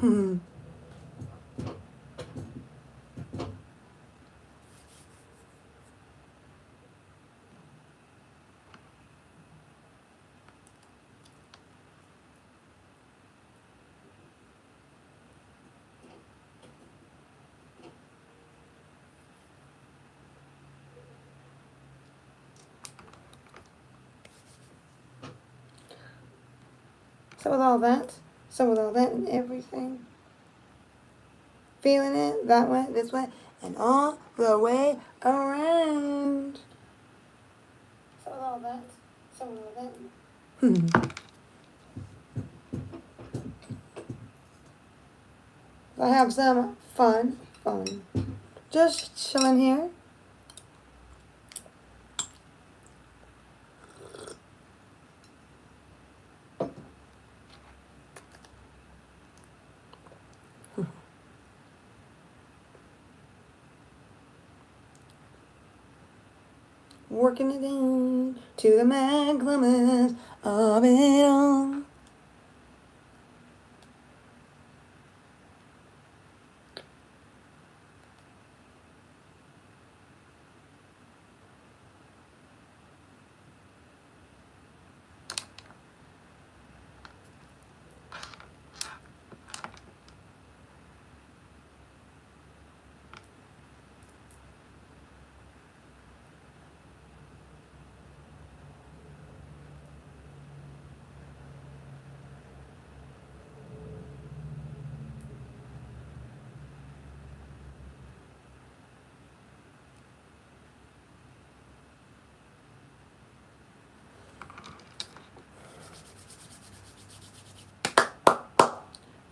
Hmm. So with all that and everything, feeling it that way, this way, and all the way around. So with all that, so with all that. I have some fun. Just chilling here. Working it in to the maximus of it all.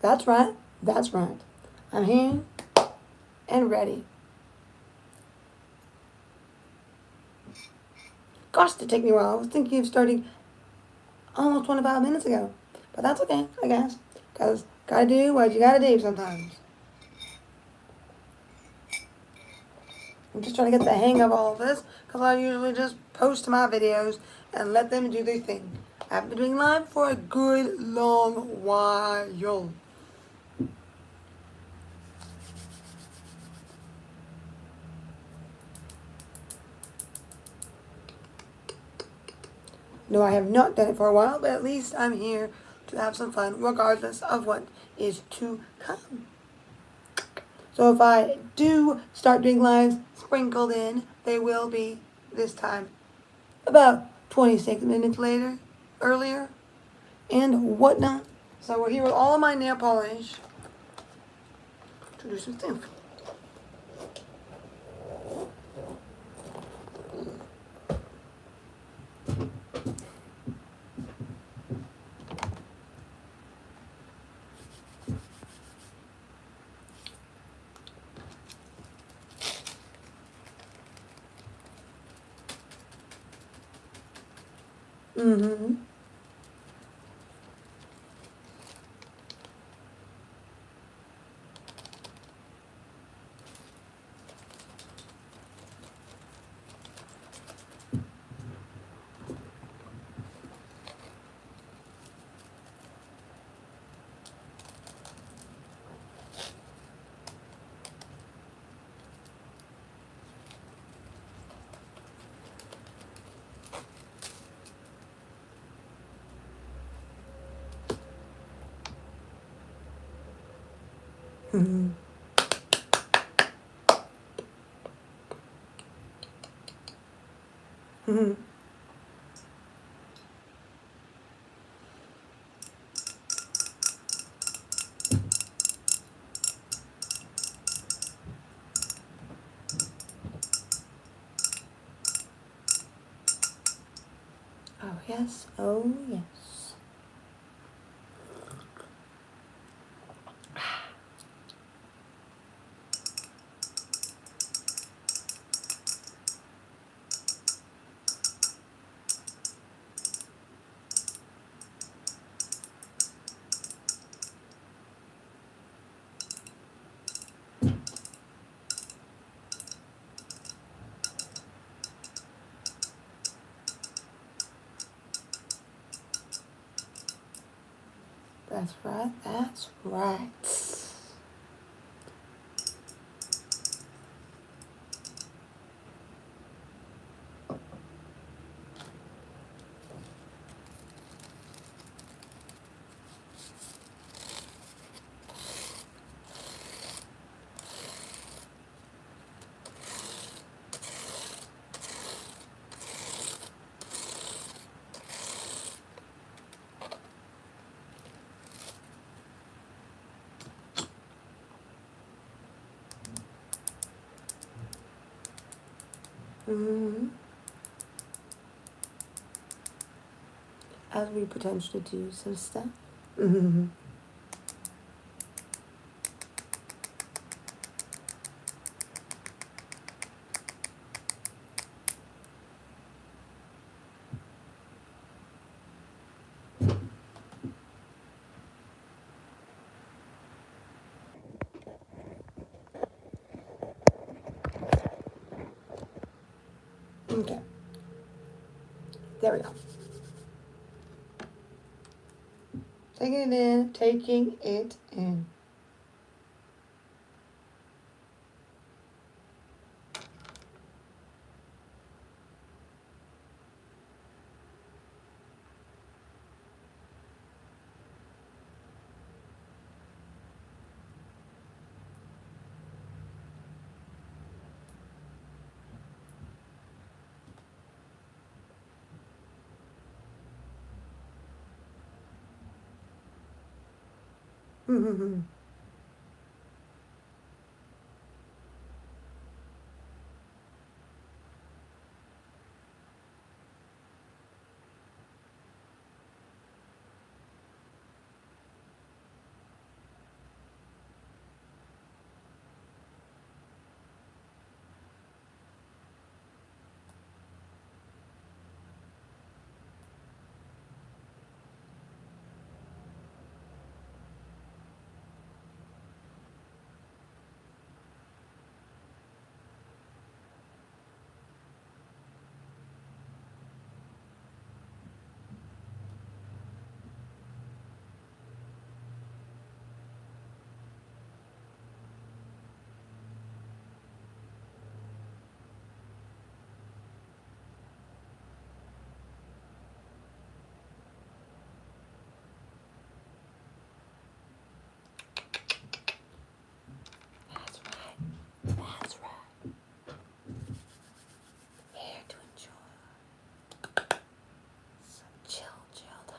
That's right. That's right. I'm here and ready. Gosh, it take me a while. I was thinking of starting almost 25 minutes ago. But that's okay, I guess. Because gotta do what you gotta do sometimes. I'm just trying to get the hang of all of this. Because I usually just post my videos and let them do their thing. I haven't been doing live for a good long while. No, I have not done it for a while, but at least I'm here to have some fun, regardless of what is to come. So if I do start doing lives sprinkled in, they will be this time about 26 minutes earlier, and whatnot. So we're here with all of my nail polish to do some things. Mm-hmm. Mm-hmm. Mm-hmm. Oh yes, oh yes. That's right, that's right. Mm-hmm. As we potentially do some stuff. Mm-hmm. Okay. There we go. Taking it in, taking it in. Mm-hmm. That's right. That's right. Here to enjoy some chill time.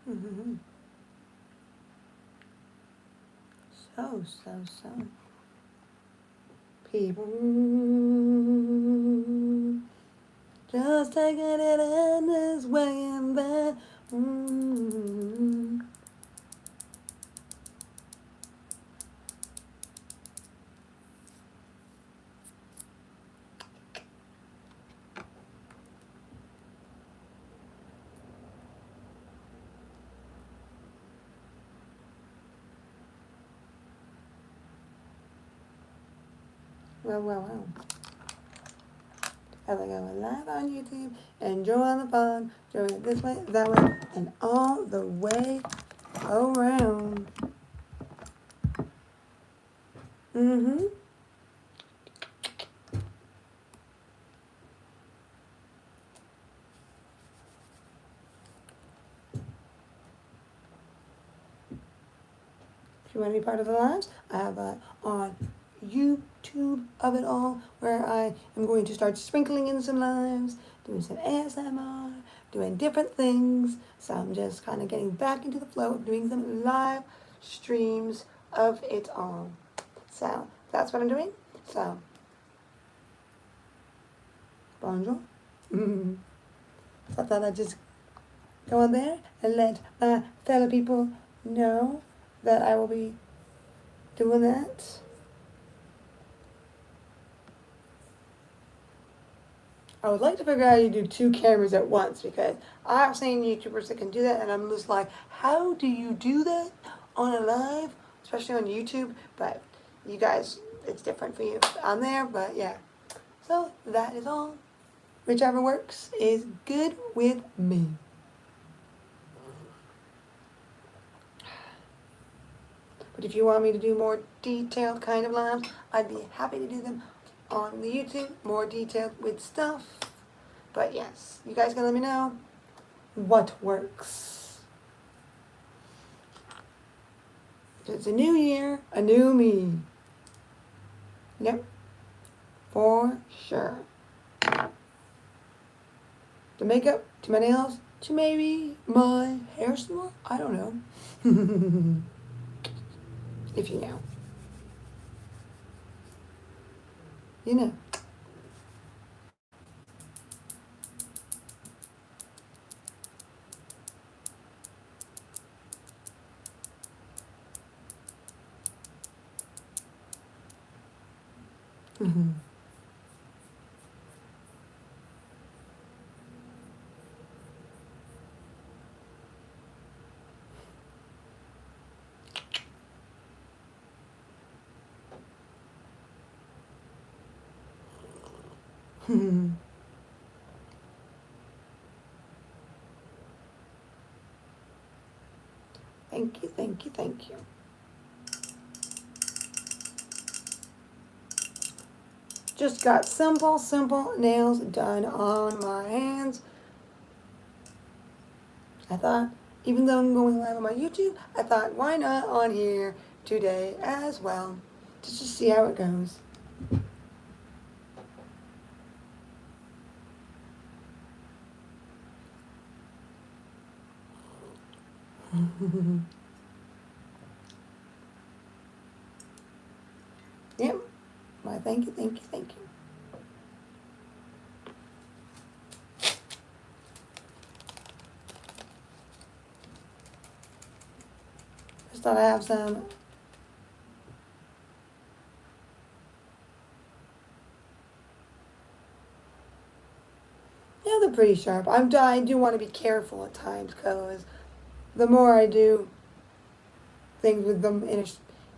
Mm-hmm. So. People just taking it in this way and that. Mm-hmm. Well. As I go live on YouTube and join the fun, join it this way, that way, and all the way around. Mm-hmm. If you want to be part of the lives, I have on YouTube of it all, where I am going to start sprinkling in some lives, doing some ASMR, doing different things. So I'm just kind of getting back into the flow of doing some live streams of it all. So that's what I'm doing. So, bonjour. Mm-hmm. So I thought I'd just go on there and let my fellow people know that I will be doing that. I would like to figure out how you do two cameras at once, because I've seen YouTubers that can do that, and I'm just like, how do you do that on a live, especially on YouTube? But you guys, it's different for you on there, but yeah. So that is all. Whichever works is good with me. But if you want me to do more detailed kind of lives, I'd be happy to do them on the YouTube, more detailed with stuff. But yes, you guys can let me know what works. It's a new year, a new me. Yep, for sure. The makeup, to my nails, to maybe my hair some more? I don't know. If you know. You know. Thank you, thank you, thank you. Just got simple nails done on my hands. I thought, even though I'm going live on my YouTube, I thought, why not on here today as well? Just to see how it goes. Yep. Why, thank you, thank you, thank you. Just thought I have some. Yeah, they're pretty sharp. I do want to be careful at times because the more I do things with them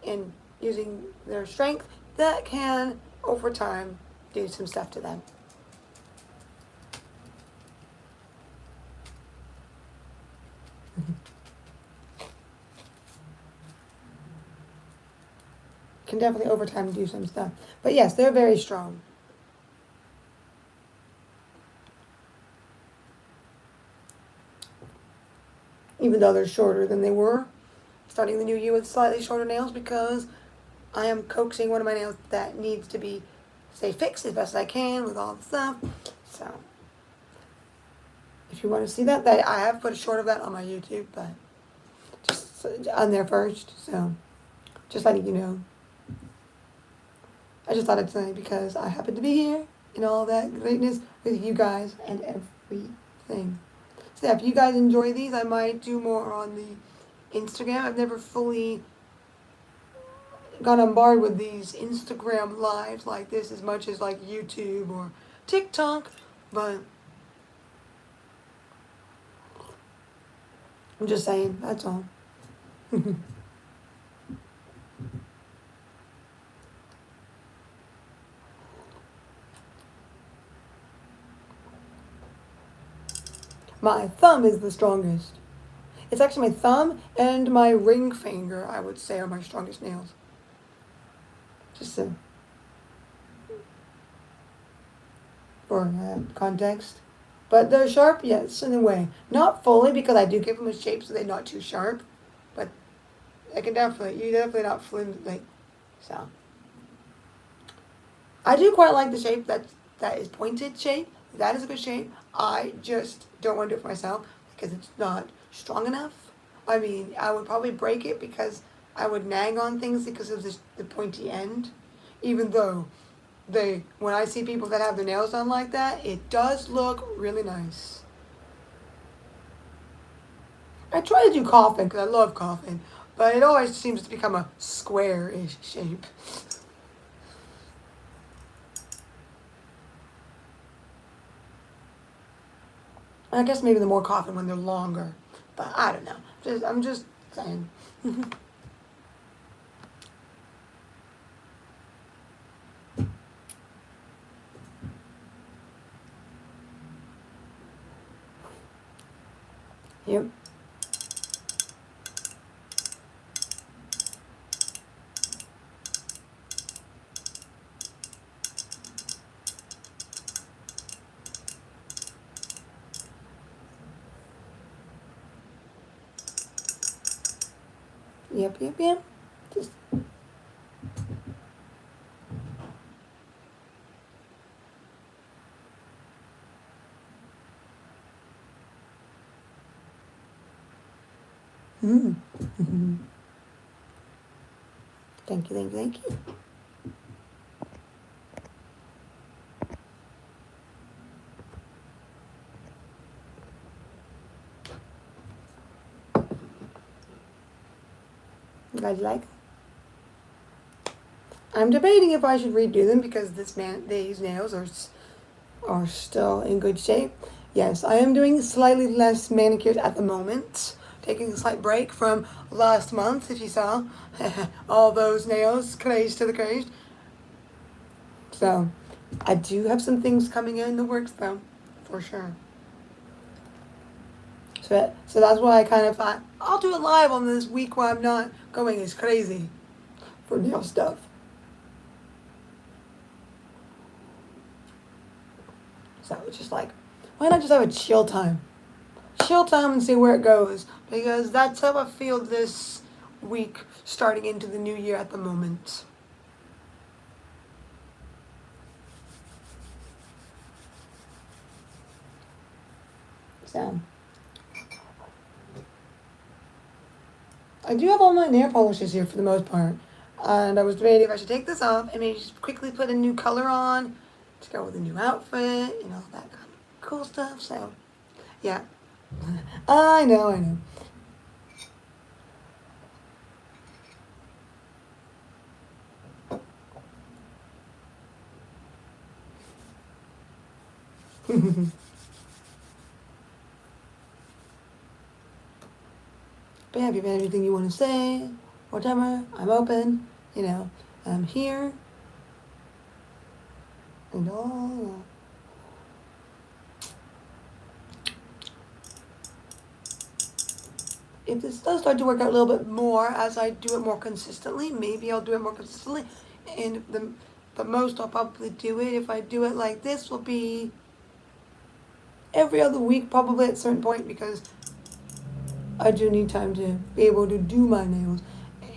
in using their strength, that can over time do some stuff to them. Can definitely over time do some stuff. But yes, they're very strong. Even though they're shorter than they were. Starting the new year with slightly shorter nails because I am coaxing one of my nails that needs to be, stay fixed as best as I can with all the stuff. So, if you want to see that, I have put a short of that on my YouTube, but just on there first. So, just letting you know. I just thought I'd say because I happen to be here and all that greatness with you guys and everything. So yeah, if you guys enjoy these, I might do more on the Instagram. I've never fully gone on board with these Instagram lives like this as much as like YouTube or TikTok, but I'm just saying, that's all. My thumb is the strongest. It's actually my thumb and my ring finger, I would say, are my strongest nails. Just for context. But they're sharp, yes, in a way. Not fully, because I do give them a shape so they're not too sharp. But I can you definitely not flimsy. So. I do quite like the shape that is pointed shape. That is a good shape. I just don't want to do it for myself because it's not strong enough. I mean, I would probably break it because I would nag on things because of the pointy end. Even though when I see people that have their nails done like that, it does look really nice. I try to do coffin because I love coffin, but it always seems to become a square-ish shape. I guess maybe the more coffin when they're longer, but I don't know. I'm just saying. Yep. Yep. Just Thank you. You guys like? I'm debating if I should redo them because these nails are still in good shape. Yes, I am doing slightly less manicures at the moment. Taking a slight break from last month, if you saw. All those nails, crazed to the crazed. So, I do have some things coming in the works though, for sure. So that's why I kind of thought, I'll do it live on this week where I'm not going as crazy for nail stuff. So it's just like, why not just have a chill time? Chill time and see where it goes. Because that's how I feel this week starting into the new year at the moment. So I do have all my nail polishes here for the most part. And I was debating if I should take this off and maybe just quickly put a new color on to go with a new outfit and all that kind of cool stuff. So, yeah. I know. But yeah, if you have anything you want to say, whatever, I'm open. I'm here. And all. If this does start to work out a little bit more as I do it more consistently, maybe I'll do it more consistently. And the most I'll probably do it, if I do it like this, will be every other week probably at a certain point because I do need time to be able to do my nails.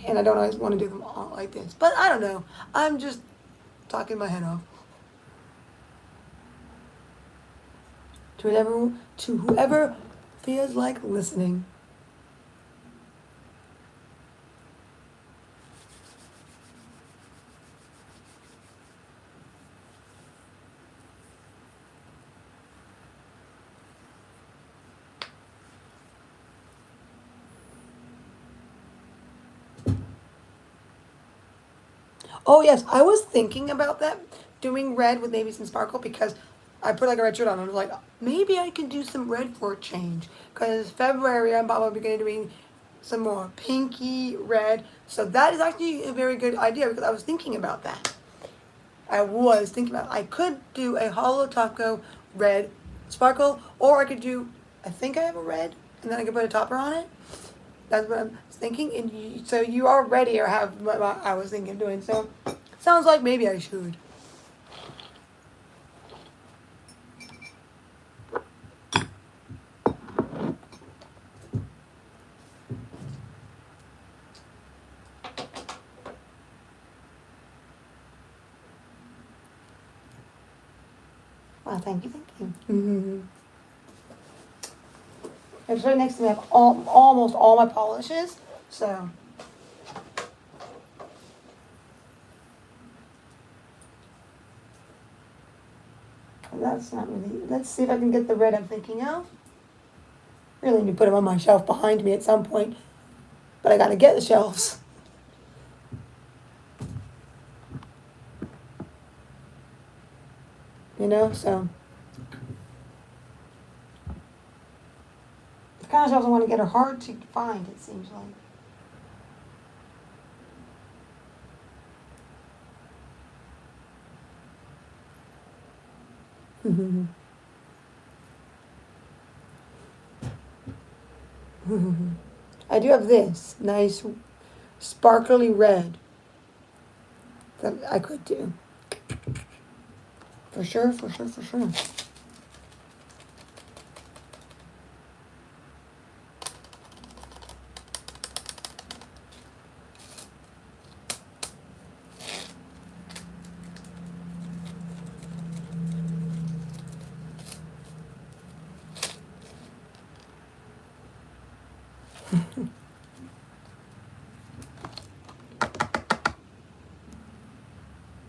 And I don't always want to do them all like this. But I don't know. I'm just talking my head off. To whoever feels like listening. Oh yes, I was thinking about that, doing red with maybe some sparkle because I put like a red shirt on and I was like, maybe I can do some red for a change. Because February I'm probably going to be doing some more pinky red. So that is actually a very good idea because I was thinking about that. I could do a hollow taco red sparkle, or I could do, I think I have a red, and then I could put a topper on it. That's what I'm thinking. And so you already have what I was thinking of doing. So sounds like maybe I should. Well, thank you. Mm-hmm. It's right next to me. I have almost all my polishes. So. That's not really. Let's see if I can get the red I'm thinking of. Really need to put them on my shelf behind me at some point. But I gotta get the shelves. So. The kind of shelves I want to get are hard to find, it seems like. I do have this nice sparkly red that I could do. For sure.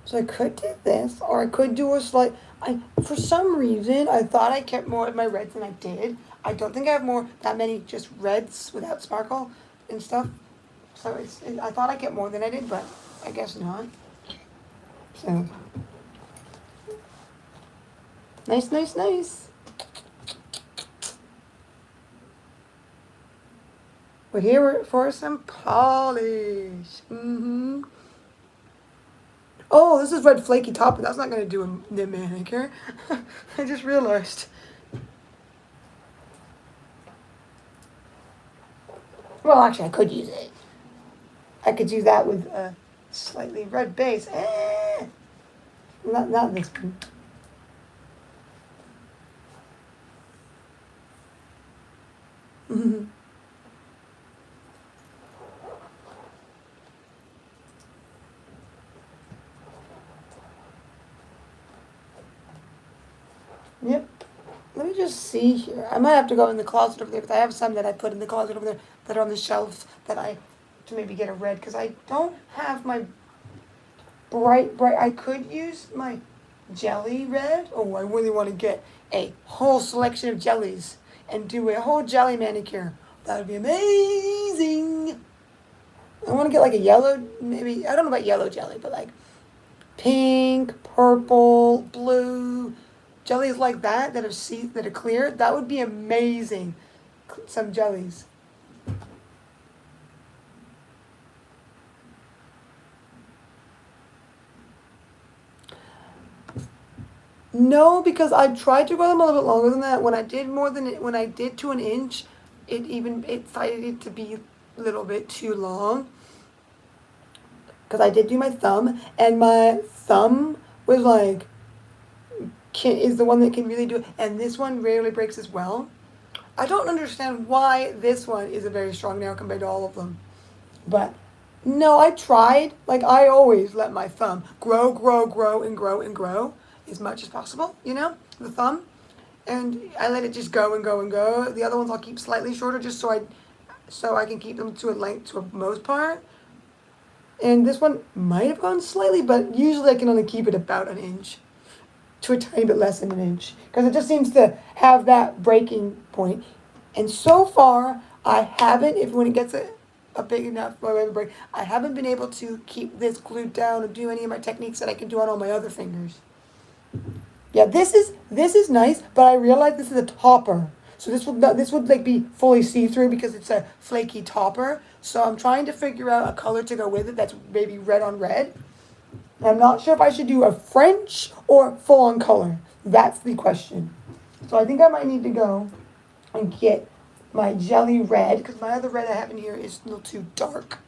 So I could do this, or I could do a slight. For some reason, I thought I kept more of my reds than I did. I don't think I have that many just reds without sparkle and stuff. So I thought I kept more than I did, but I guess not. So nice, nice, nice. We're here for some polish. Oh, this is red flaky top, but that's not going to do the manicure. I just realized. Well, actually, I could use it. I could use that with a slightly red base. Not this one. Yep. Let me just see here. I might have to go in the closet over there because I have some that I put in the closet over there that are on the shelf to maybe get a red because I don't have my bright. I could use my jelly red. Oh, I really want to get a whole selection of jellies and do a whole jelly manicure. That would be amazing. I want to get like a yellow, maybe, I don't know about yellow jelly, but like pink, purple, blue, jellies like that are clear. That would be amazing. Some jellies. No, because I tried to go them a little bit longer than that. When I did to an inch, it decided to be a little bit too long. Because I did do my thumb, and my thumb was like is the one that can really do it, and this one rarely breaks as well. I don't understand why this one is a very strong nail compared to all of them. But no, I tried. Like I always let my thumb grow, and grow and grow as much as possible, the thumb. And I let it just go and go and go. The other ones I'll keep slightly shorter just so I can keep them to a length to a most part. And this one might have gone slightly, but usually I can only keep it about an inch to a tiny bit less than an inch because it just seems to have that breaking point. And so far, I haven't, if when it gets a big enough break, I haven't been able to keep this glued down or do any of my techniques that I can do on all my other fingers. Yeah, this is nice, but I realize this is a topper. So this would like be fully see-through because it's a flaky topper. So I'm trying to figure out a color to go with it that's maybe red on red. And I'm not sure if I should do a French or full-on color. That's the question. So I think I might need to go and get my jelly red because my other red I have in here is a little too dark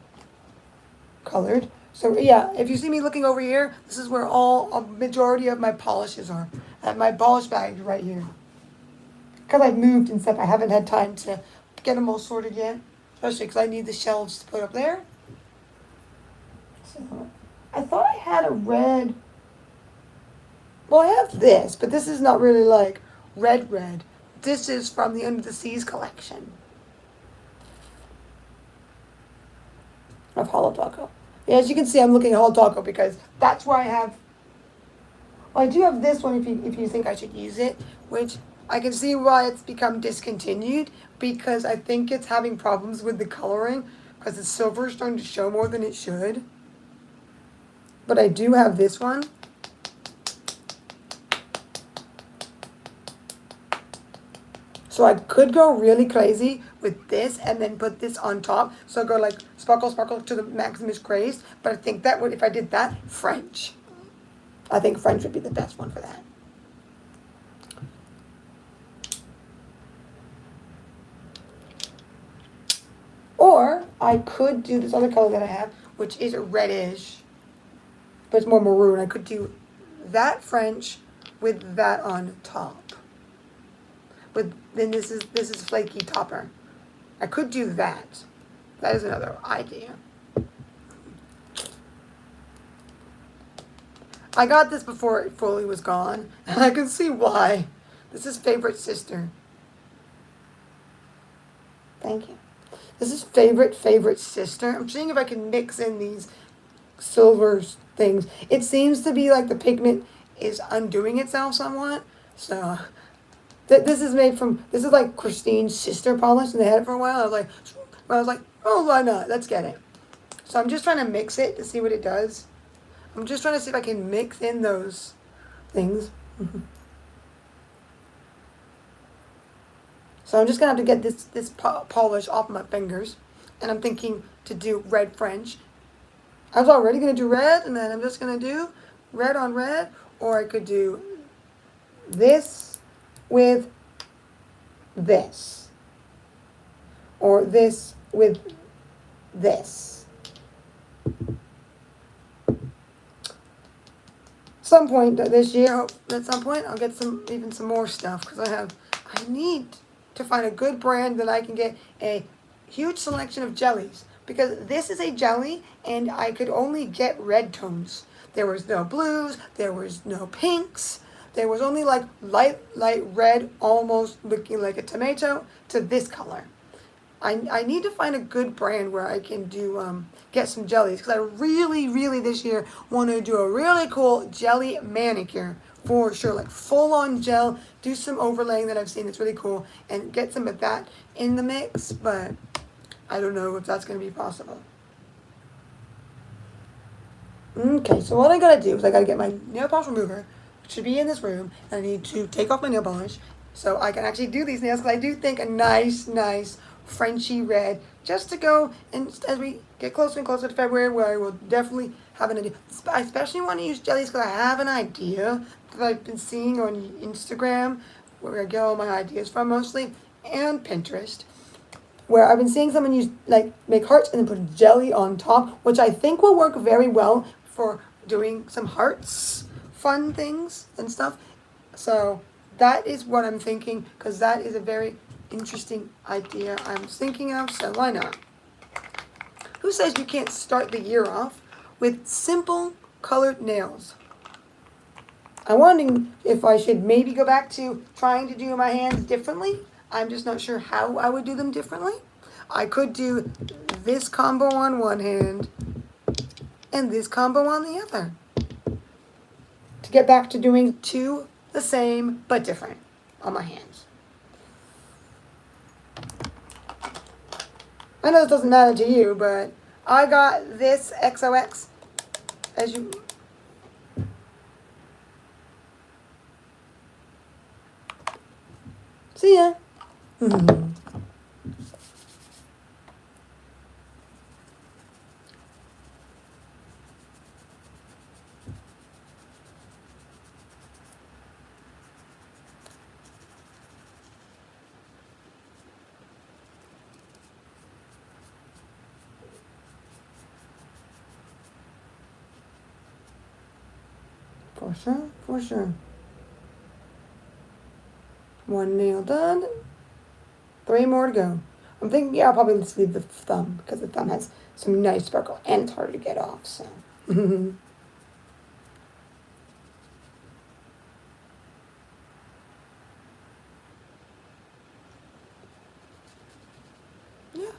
colored. So yeah, if you see me looking over here, this is where a majority of my polishes are. I have my polish bag right here. Because I've moved and stuff, I haven't had time to get them all sorted yet. Especially because I need the shelves to put up there. So I thought I had a red. Well, I have this, but this is not really like red. This is from the Under the Seas collection of Holo Taco. Yeah, as you can see, I'm looking at Holo Taco because that's where I have. Well, I do have this one if you think I should use it, which I can see why it's become discontinued because I think it's having problems with the coloring because the silver is starting to show more than it should. But I do have this one. So I could go really crazy with this and then put this on top. So I'd go like sparkle to the Maximus Crazed. But I think that would, if I did that, French. I think French would be the best one for that. Or I could do this other color that I have, which is a reddish, but it's more maroon. I could do that French with that on top. Then this is flaky topper. I could do that. That is another idea. I got this before it fully was gone, and I can see why. This is favorite sister. Thank you. This is favorite sister. I'm seeing if I can mix in these silver things. It seems to be like the pigment is undoing itself somewhat. So this is made from, this is like Christine's sister polish, and they had it for a while. I was like, oh, why not? Let's get it. So I'm just trying to mix it to see what it does. I'm just trying to see if I can mix in those things. So I'm just gonna have to get this polish off my fingers, and I'm thinking to do red French. I was already gonna do red, and then I'm just gonna do red on red, or I could do this with this, or this with this. Some point this year, at some point, I'll get some more stuff, because I need to find a good brand that I can get a huge selection of jellies, because this is a jelly and I could only get red tones. There was no blues, there was no pinks, there was only like light red, almost looking like a tomato, to this color. I need to find a good brand where I can do get some jellies, because I really this year want to do a really cool jelly manicure for sure, like full on gel, do some overlaying that I've seen that's really cool, and get some of that in the mix, but I don't know if that's going to be possible. Okay, so what I gotta do is I gotta get my nail polish remover, which should be in this room, and I need to take off my nail polish so I can actually do these nails, because I do think a nice Frenchy red, just to go, and as we get closer and closer to February, where I will definitely have an idea. I especially want to use jellies because I have an idea that I've been seeing on Instagram, where I get all my ideas from mostly, and Pinterest, where I've been seeing someone use, like, make hearts and then put jelly on top, which I think will work very well for doing some hearts, fun things and stuff. So that is what I'm thinking, because that is a very interesting idea I'm thinking of, so why not? Who says you can't start the year off with simple colored nails? I'm wondering if I should maybe go back to trying to do my hands differently. I'm just not sure how I would do them differently. I could do this combo on one hand and this combo on the other, to get back to doing two the same but different on my hands. I know this doesn't matter to you, but I got this XOX, as you... See ya. For sure. One nail done. 3 more to go. I'm thinking, yeah, I'll probably just leave the thumb, because the thumb has some nice sparkle, and it's harder to get off, so. Yeah.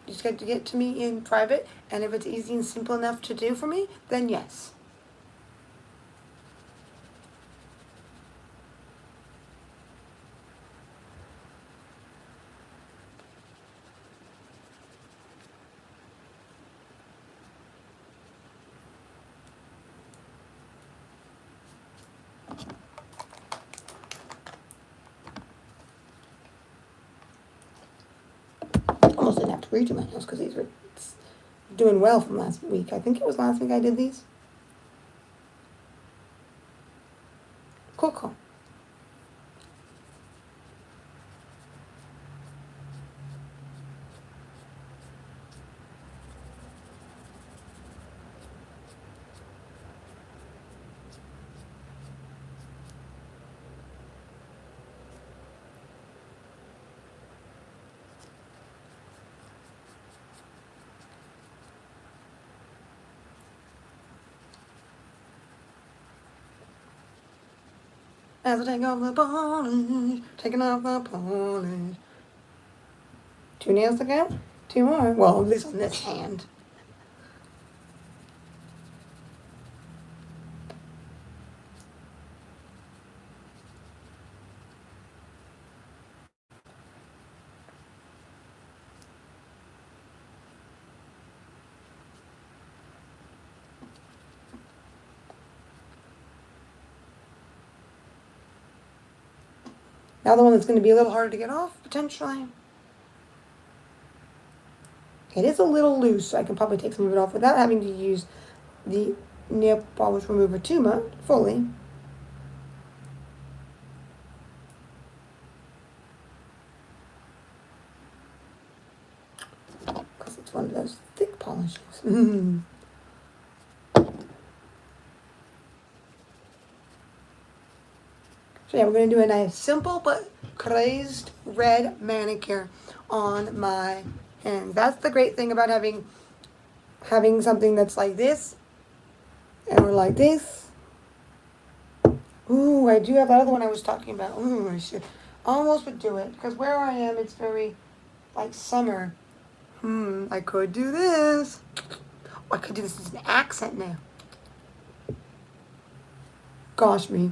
Just got to get to me in private, and if it's easy and simple enough to do for me, then yes. Almost didn't have to redo my nails, because these were doing well from last week. I think it was last week I did these. Cool. As I take off the polish, taking off the polish. 2 nails to go? 2 more. Well, at least on this hand. Now the one that's going to be a little harder to get off, potentially. It is a little loose, so I can probably take some of it off without having to use the nail polish remover too much, fully. Because it's one of those thick polishes. So yeah, we're going to do a nice simple but crazed red manicure on my hands. That's the great thing about having something that's like this, and we're like this. Ooh, I do have that other one I was talking about. Ooh, I should almost would do it, because where I am, it's very like summer. I could do this. I could do this as an accent now. Gosh me.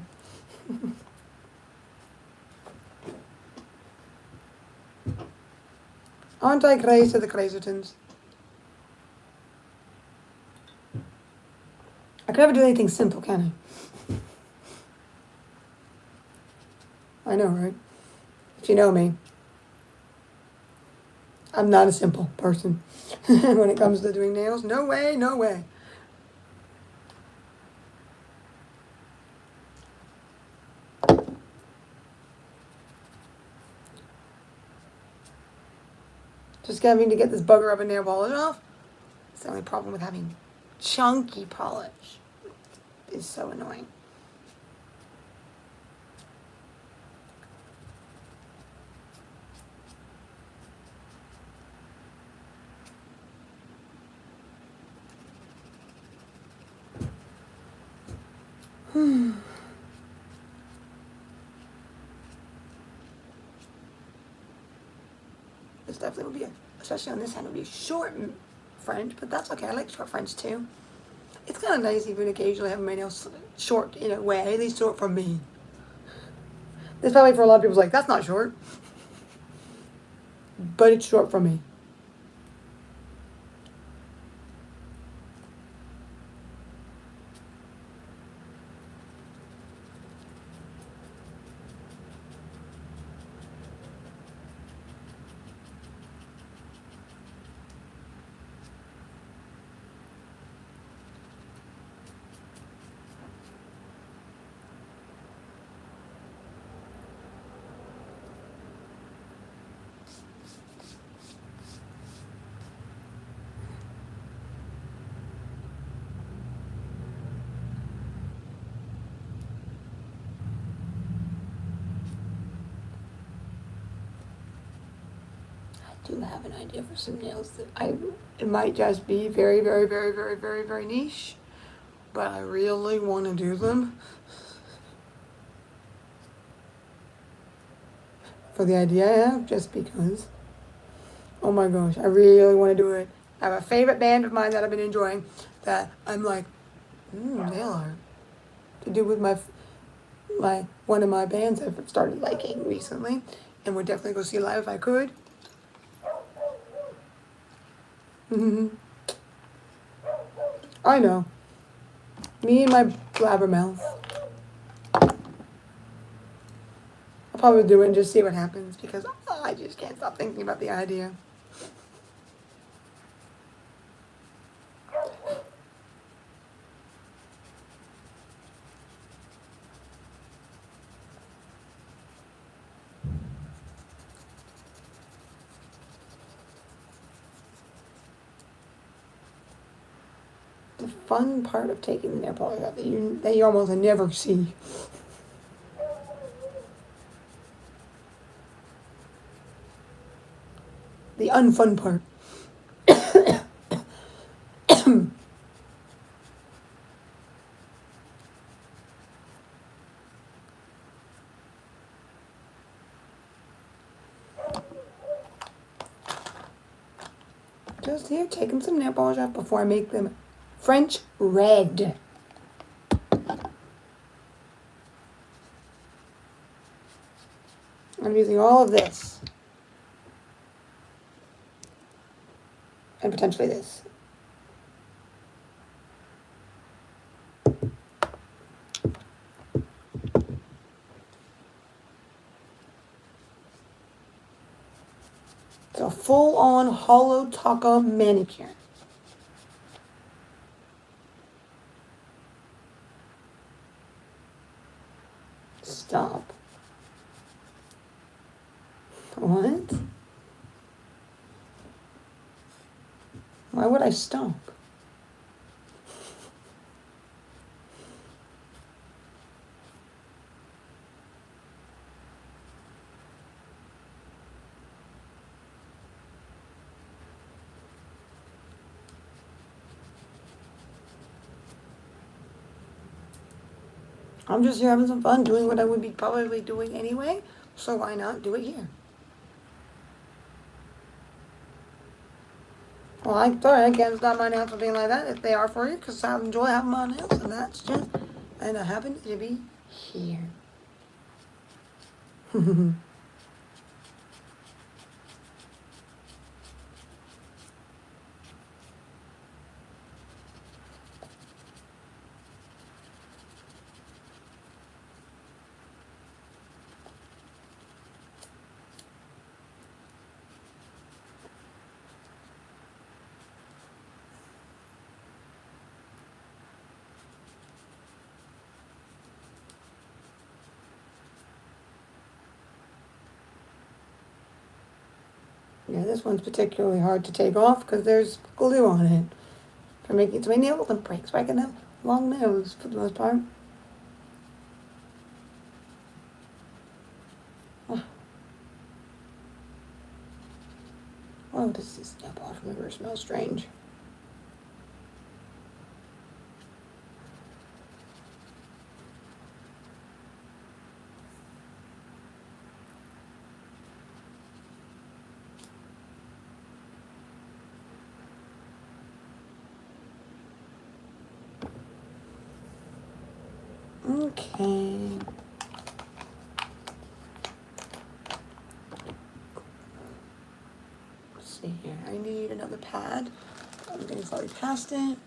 Aren't I crazy to the Crazertons? I could never do anything simple, can I? I know, right? If you know me, I'm not a simple person when it comes to doing nails. No way, no way. Just having to get this bugger of a nail polish off. It's the only problem with having chunky polish. It's so annoying. This definitely would be, especially on this hand, would be short French, but that's okay. I like short French too. It's kind of nice even occasionally having my nails short in a way, at least short for me. This probably for a lot of people's like, that's not short. But it's short for me. I do have an idea for some nails that it might just be very, very, very, very, very, very niche, but I really want to do them for the idea I have, just because. Oh my gosh, I really want to do it. I have a favorite band of mine that I've been enjoying that I'm like, nail art to do with my one of my bands I've started liking recently, and would definitely go see live if I could. I know. Me and my blabbermouth. I'll probably do it and just see what happens, because I just can't stop thinking about the idea. The fun part of taking the nail polish out that you almost never see. The unfun part. Just here, taking some nail polish off before I make them French red. I'm using all of this. And potentially this. full-on hollow taco manicure. Stop. What? Why would I stop? I'm just here having some fun doing what I would be probably doing anyway, so why not do it here? Well, I can't stop my nails from being like that if they are for you, because I enjoy having my nails, and that's just, and I happen to be here. Yeah, this one's particularly hard to take off because there's glue on it. For making it so my nail won't break, so I can have long nails for the most part. Oh, does this nail polish remover smell strange? Okay. Let's see here. I need another pad. I'm getting slightly past it.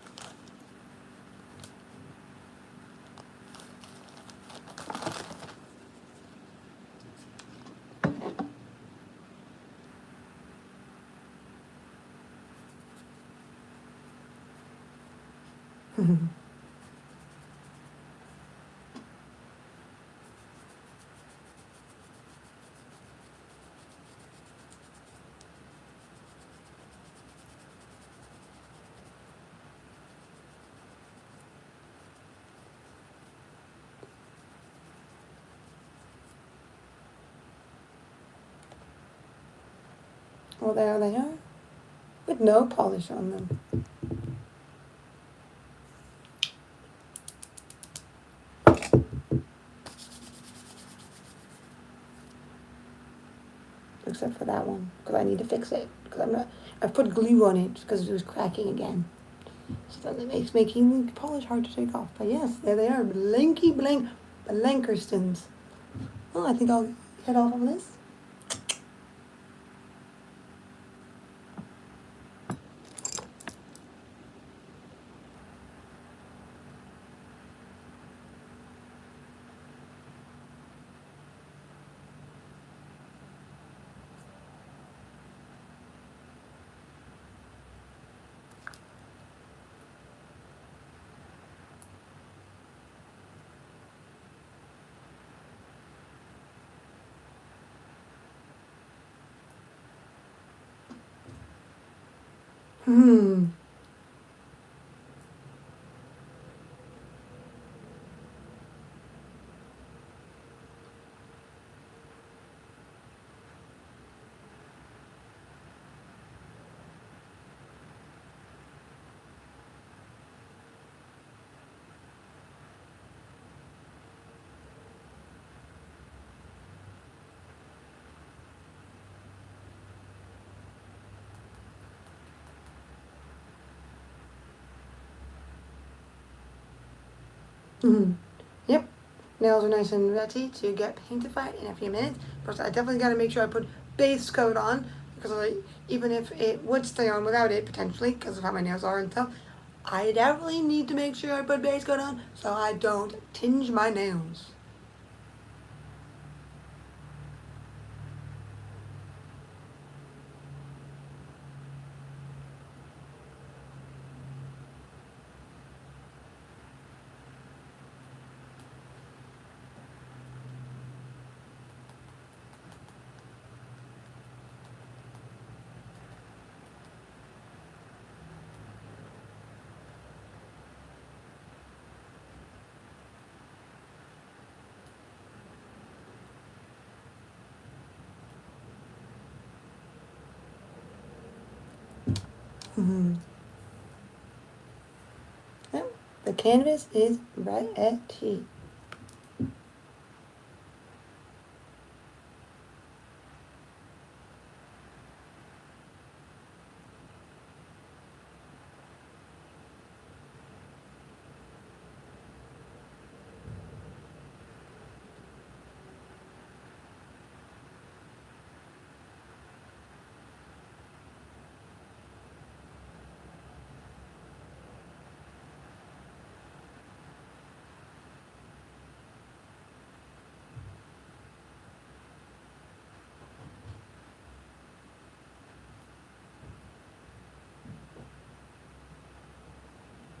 Well, there they are, with no polish on them. Except for that one, because I need to fix it. Because I put glue on it because it was cracking again. So that makes making the polish hard to take off. But yes, there they are, Blankerstons. Well, I think I'll head off on this. Hmm. Mm-hmm. Yep. Nails are nice and ready to get paintified in a few minutes. But I definitely got to make sure I put base coat on because even if it would stay on without it potentially because of how my nails are and stuff, I definitely need to make sure I put base coat on so I don't tinge my nails. Mm-hmm. Yep. The canvas is ready.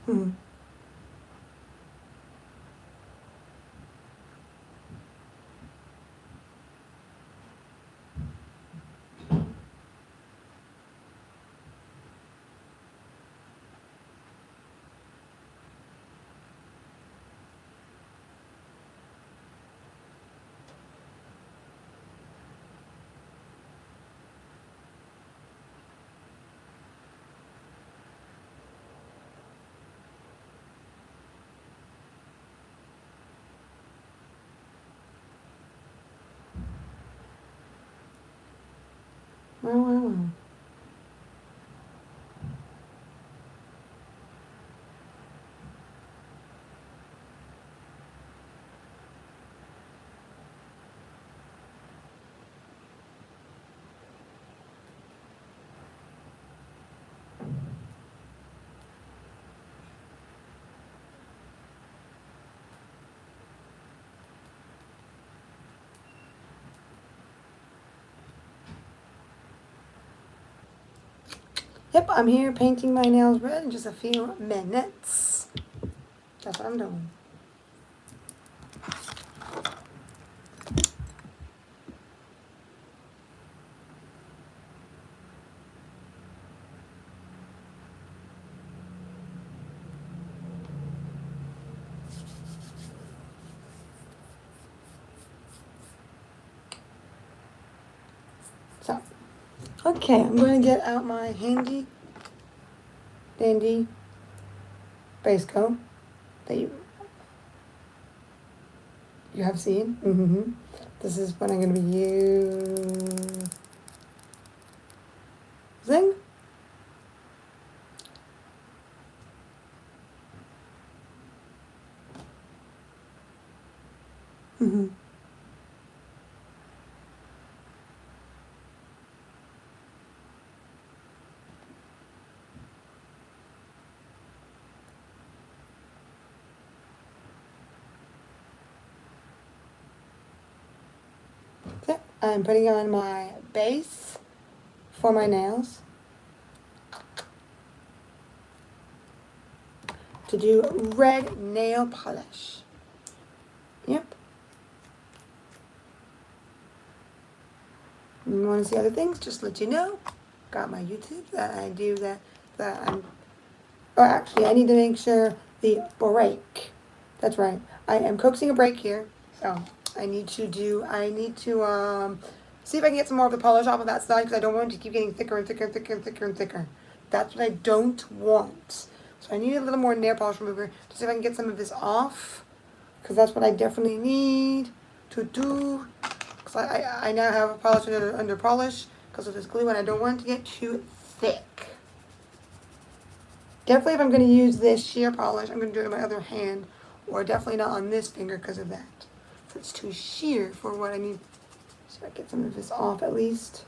Mm-hmm. Wow. Yep, I'm here painting my nails red in just a few minutes. That's what I'm doing. So, okay, I'm going to get out my handy dandy base coat that you have seen. Mm-hmm. This is what I'm going to be using. Mm-hmm. So, I'm putting on my base for my nails to do red nail polish. Yep. You want to see other things? Just let you know. Got my YouTube that I do that I'm. Oh, actually, I need to make sure the break. That's right. I am coaxing a break here. So I need to see if I can get some more of the polish off of that side because I don't want it to keep getting thicker and thicker and thicker and thicker and thicker. That's what I don't want. So I need a little more nail polish remover to see if I can get some of this off because that's what I definitely need to do. Because I now have a polish under polish because of this glue and I don't want it to get too thick. Definitely if I'm going to use this sheer polish, I'm going to do it on my other hand, or definitely not on this finger because of that. So it's too sheer for what I need. So I get some of this off at least.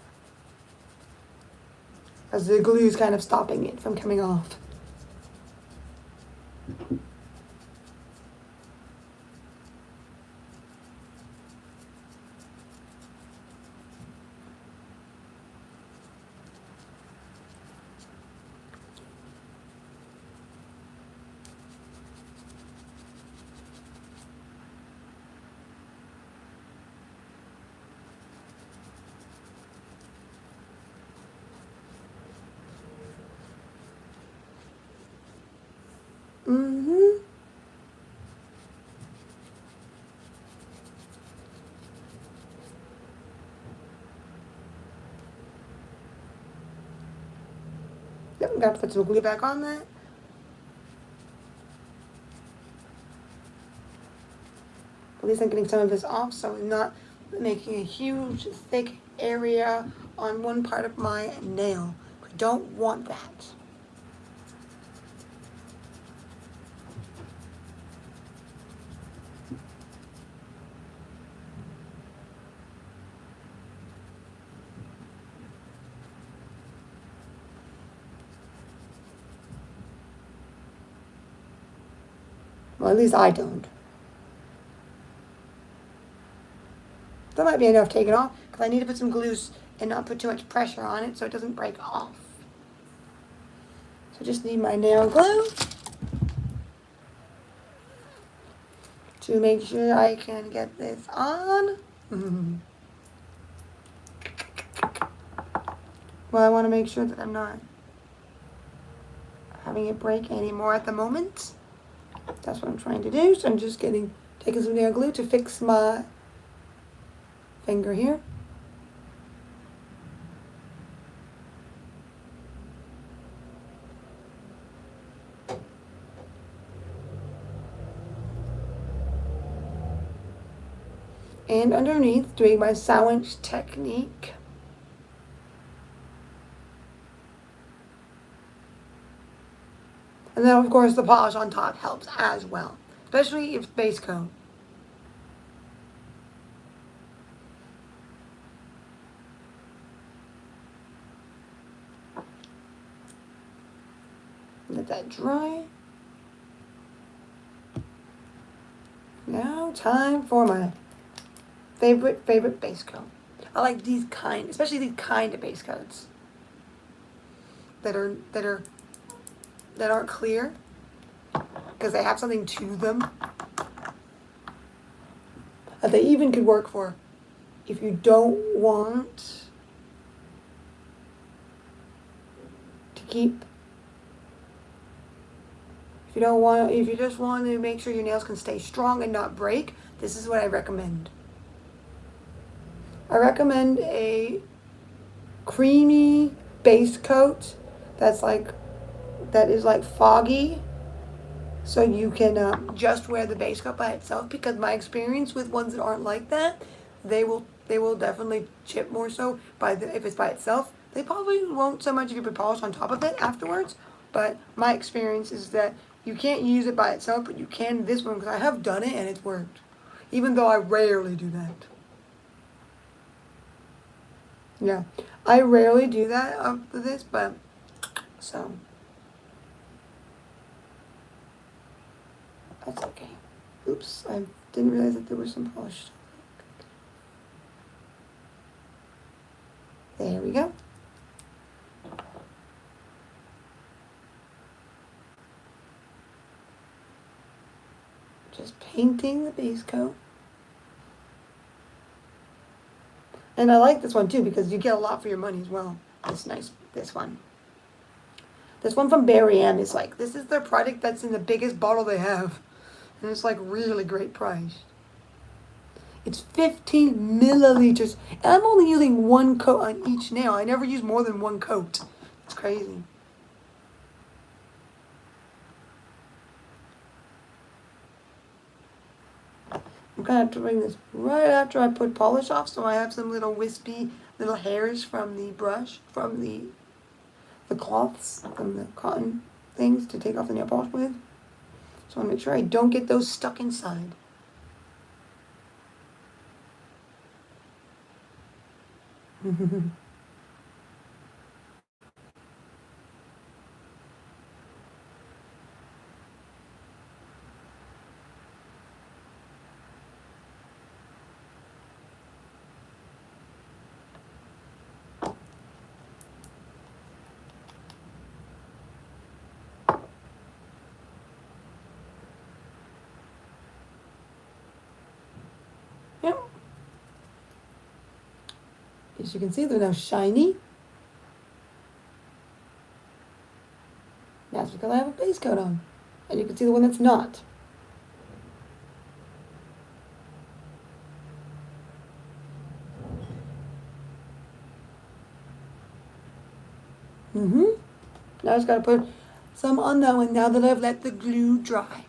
As the glue is kind of stopping it from coming off. Mm-hmm. Yep, I'm gonna put some glue back on that. At least I'm getting some of this off, so I'm not making a huge, thick area on one part of my nail. I don't want that. Well, at least I don't. That might be enough taken off, because I need to put some glue and not put too much pressure on it so it doesn't break off. So I just need my nail glue to make sure I can get this on. Well, I want to make sure that I'm not having it break anymore at the moment. That's what I'm trying to do. So I'm just taking some nail glue to fix my finger here. And underneath, doing my sandwich technique. And then, of course, the polish on top helps as well, especially if it's base coat. Let that dry. Now, time for my favorite base coat. I like these especially these kind of base coats that aren't clear because they have something to them. That they even could work for if you don't want to keep. If you just want to make sure your nails can stay strong and not break, this is what I recommend. I recommend a creamy base coat that is like foggy, so you can just wear the base coat by itself, because my experience with ones that aren't like that, they will definitely chip more so if it's by itself. They probably won't so much if you put polish on top of it afterwards, but my experience is that you can't use it by itself, but you can this one, because I have done it and it's worked, even though I rarely do that. Yeah, I rarely do that after this, but so that's okay. Oops, I didn't realize that there was some polish. There we go. Just painting the base coat. And I like this one too, because you get a lot for your money as well. It's nice, this one. This one from Barry M is like, this is their product that's in the biggest bottle they have. And it's like really great price. It's 15 milliliters. And I'm only using one coat on each nail. I never use more than one coat. It's crazy. I'm going to have to bring this right after I put polish off, so I have some little wispy little hairs from the brush, from the cloths, from the cotton things to take off the nail polish with. So I want to make sure I don't get those stuck inside. Yep. As you can see, they're now shiny. That's because I have a base coat on. And you can see the one that's not. Now I just gotta put some on that one now that I've let the glue dry.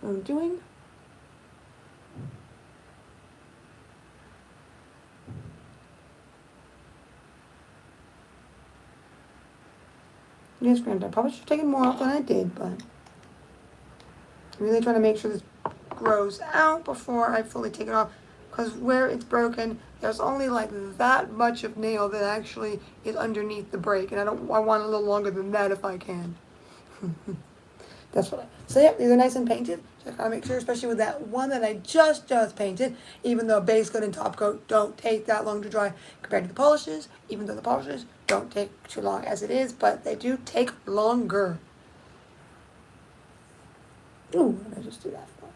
What I'm doing. Yes, granted, I probably should have taken more off than I did, but I'm really trying to make sure this grows out before I fully take it off. Because where it's broken, there's only like that much of nail that actually is underneath the break, and I want a little longer than that if I can. That's what I. So yeah, these are nice and painted. So I gotta make sure, especially with that one that I just painted, even though base coat and top coat don't take that long to dry compared to the polishes, even though the polishes don't take too long as it is, but they do take longer. Ooh, what did I just do that for?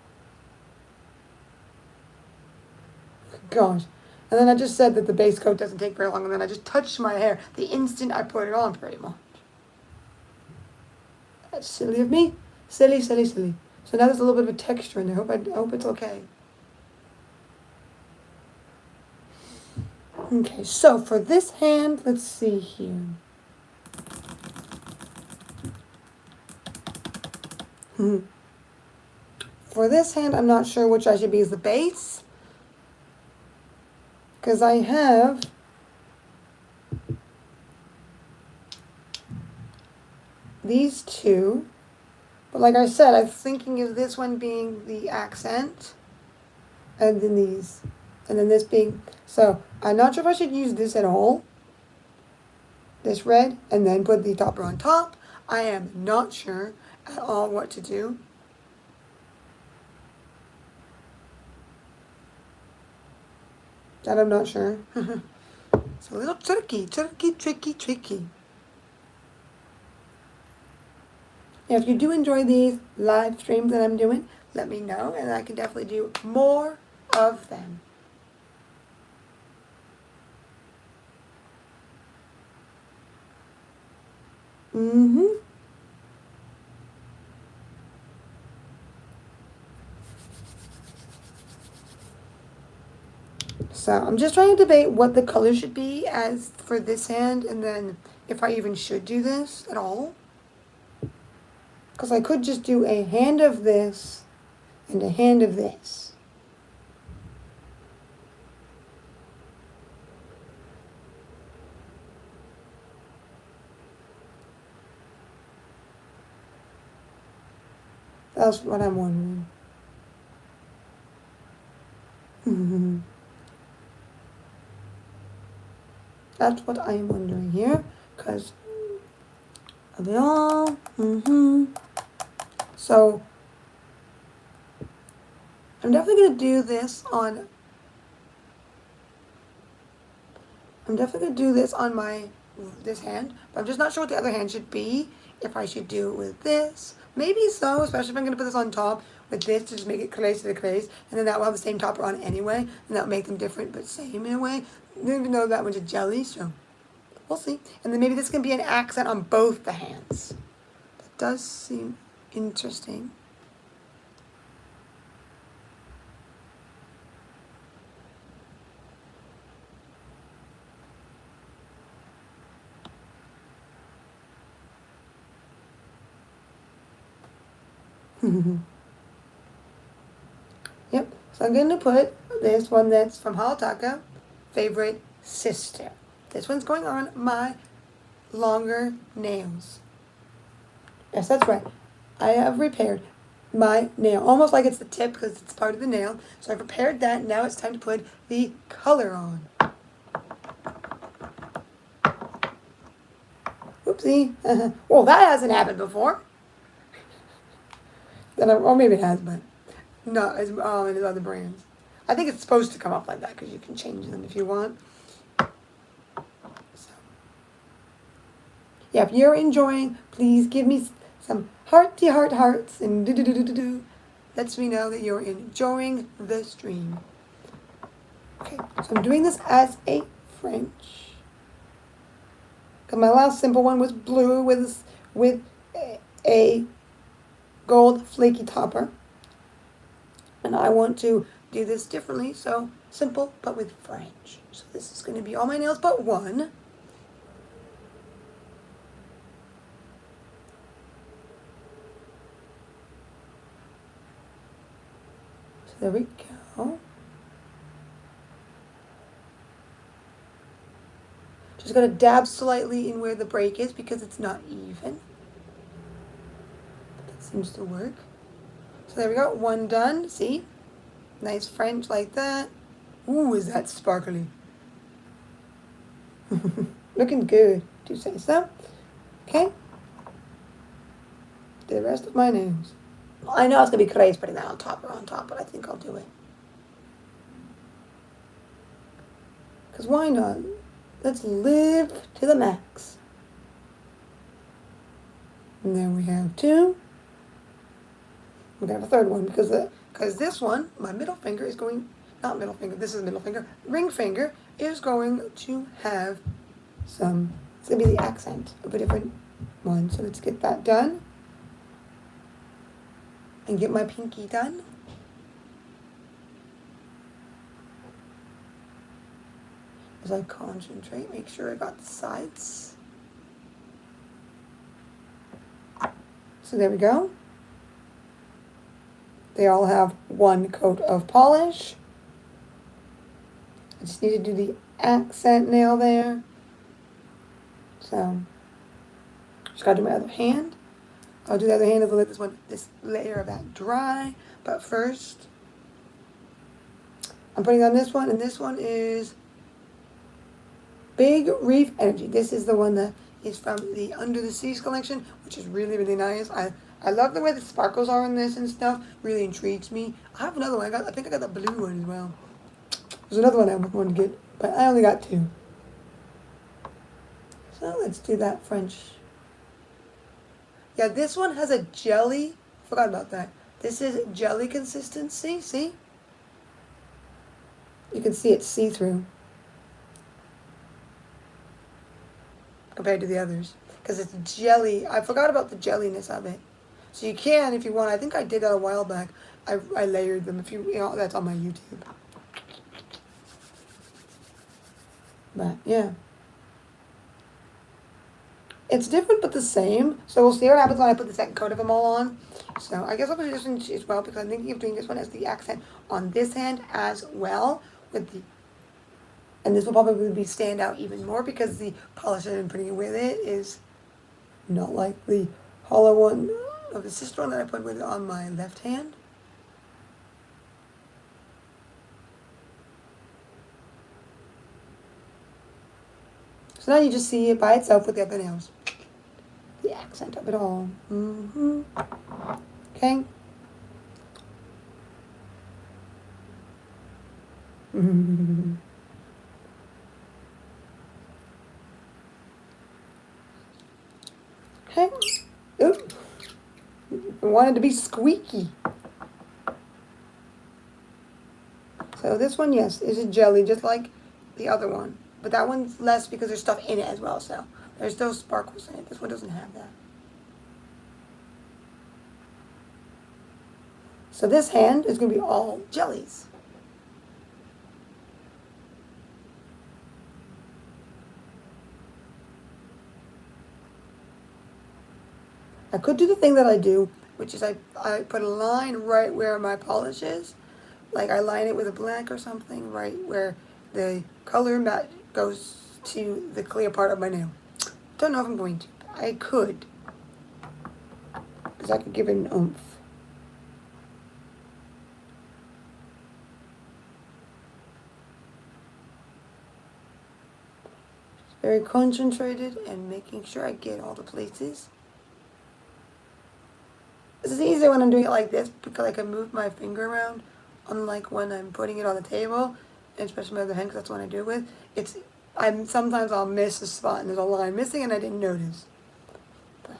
Gosh. And then I just said that the base coat doesn't take very long, and then I just touched my hair the instant I put it on, pretty much. That's silly of me. Silly, silly, silly. So now there's a little bit of a texture in there. I hope it's okay. Okay, so for this hand, let's see here. For this hand, I'm not sure which I should be as the base. Because I have these two. But like I said, I'm thinking of this one being the accent. And then these. And then this being... So, I'm not sure if I should use this at all. This red. And then put the topper on top. I am not sure at all what to do. That I'm not sure. It's a little tricky. If you do enjoy these live streams that I'm doing, let me know, and I can definitely do more of them. So I'm just trying to debate what the color should be as for this hand, and then if I even should do this at all. Because I could just do a hand of this and a hand of this. That's what I'm wondering. That's what I'm wondering here, because of it all. So I'm definitely going to do this on. I'm definitely going to do this on this hand, but I'm just not sure what the other hand should be. If I should do it with this, maybe so, especially if I'm going to put this on top with this to just make it crazed to the crazed, and then that will have the same topper on anyway, and that will make them different but same in a way. I don't even know that one's a jelly, so we'll see. And then maybe this can be an accent on both the hands. That does seem interesting. Yep, so I'm going to put this one that's from Halataka, Favorite Sister. This one's going on my longer nails. Yes, that's right. I have repaired my nail, almost like it's the tip because it's part of the nail. So I've repaired that. Now it's time to put the color on. Oopsie. Well, that hasn't happened before. Or maybe it has, but no, it's in other brands. I think it's supposed to come up like that because you can change them if you want. So, yeah, if you're enjoying, please give me some hearts and do. Lets me know that you're enjoying the stream. Okay, so I'm doing this as a French. Because my last simple one was blue with a gold flaky topper. And I want to do this differently, so simple but with French. So this is going to be all my nails but one. So there we go. Just going to dab slightly in where the break is because it's not even. That seems to work. So there we go, one done, see? Nice French like that. Ooh, is that sparkly. Looking good, do you say so? Okay. Do the rest of my nails. I know it's going to be crazy putting that on top, but I think I'll do it. Because why not? Let's live to the max. And then we have two. We're going to have a third one because this one, my middle finger is going, not middle finger, this is middle finger, ring finger is going to have some, it's going to be the accent of a different one. So let's get that done. And get my pinky done. As I concentrate, make sure I got the sides. So there we go. They all have one coat of polish. I just need to do the accent nail there. So, just gotta do my other hand. I'll do the other hand as I let this layer of that dry. But first, I'm putting on this one, and this one is Big Reef Energy. This is the one that is from the Under the Seas collection, which is really, really nice. I love the way the sparkles are in this and stuff. Really intrigues me. I have another one. I think I got the blue one as well. There's another one I want to get, but I only got two. So let's do that French. Yeah, this one has a jelly. Forgot about that. This is jelly consistency. See? You can see it's see-through compared to the others because it's jelly. I forgot about the jelliness of it. So you can, if you want. I think I did that a while back. I layered them. If you know, that's on my YouTube. But yeah, it's different but the same. So we'll see what happens when I put the second coat of them all on. So I guess I'll do this one as well because I'm thinking of doing this one as the accent on this hand as well with the. And this will probably be stand out even more because the polish that I'm putting with it is not like the hollow one of the sister one that I put with it on my left hand. So now you just see it by itself with the other nails. The accent of it all. Okay. Okay. Oop. I wanted to be squeaky. So this one, yes, is a jelly, just like the other one. But that one's less because there's stuff in it as well, so there's those sparkles in it. This one doesn't have that. So this hand is going to be all jellies. I could do the thing that I do, which is I put a line right where my polish is. Like I line it with a black or something right where the color match goes to the clear part of my nail. Don't know if I'm going to. I could. Because I could give it an oomph. Very concentrated and making sure I get all the places. This is easier when I'm doing it like this because I can move my finger around, unlike when I'm putting it on the table, and especially my other hand because that's what I do it with. Sometimes I'll miss a spot and there's a line missing and I didn't notice. But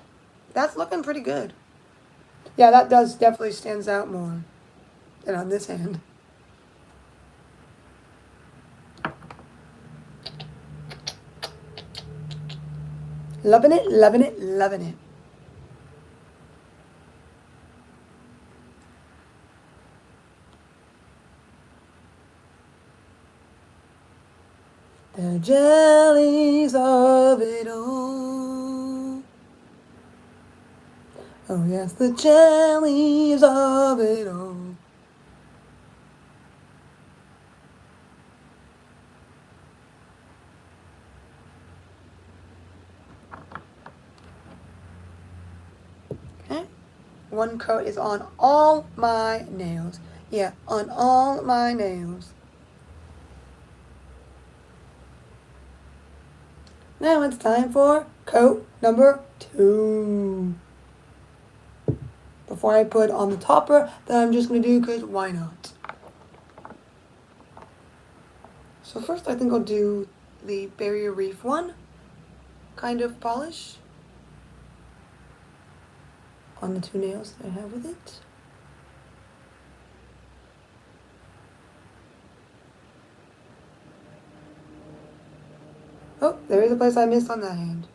that's looking pretty good. Yeah, that does definitely stands out more than on this hand. Loving it, loving it, loving it. The jellies of it all. Oh yes, the jellies of it all. Okay. One coat is on all my nails. Yeah, on all my nails. Now it's time for coat number 2. Before I put on the topper that I'm just going to do because why not? So first I think I'll do the barrier reef one kind of polish on the 2 nails that I have with it. Oh, there is a place I missed on that hand.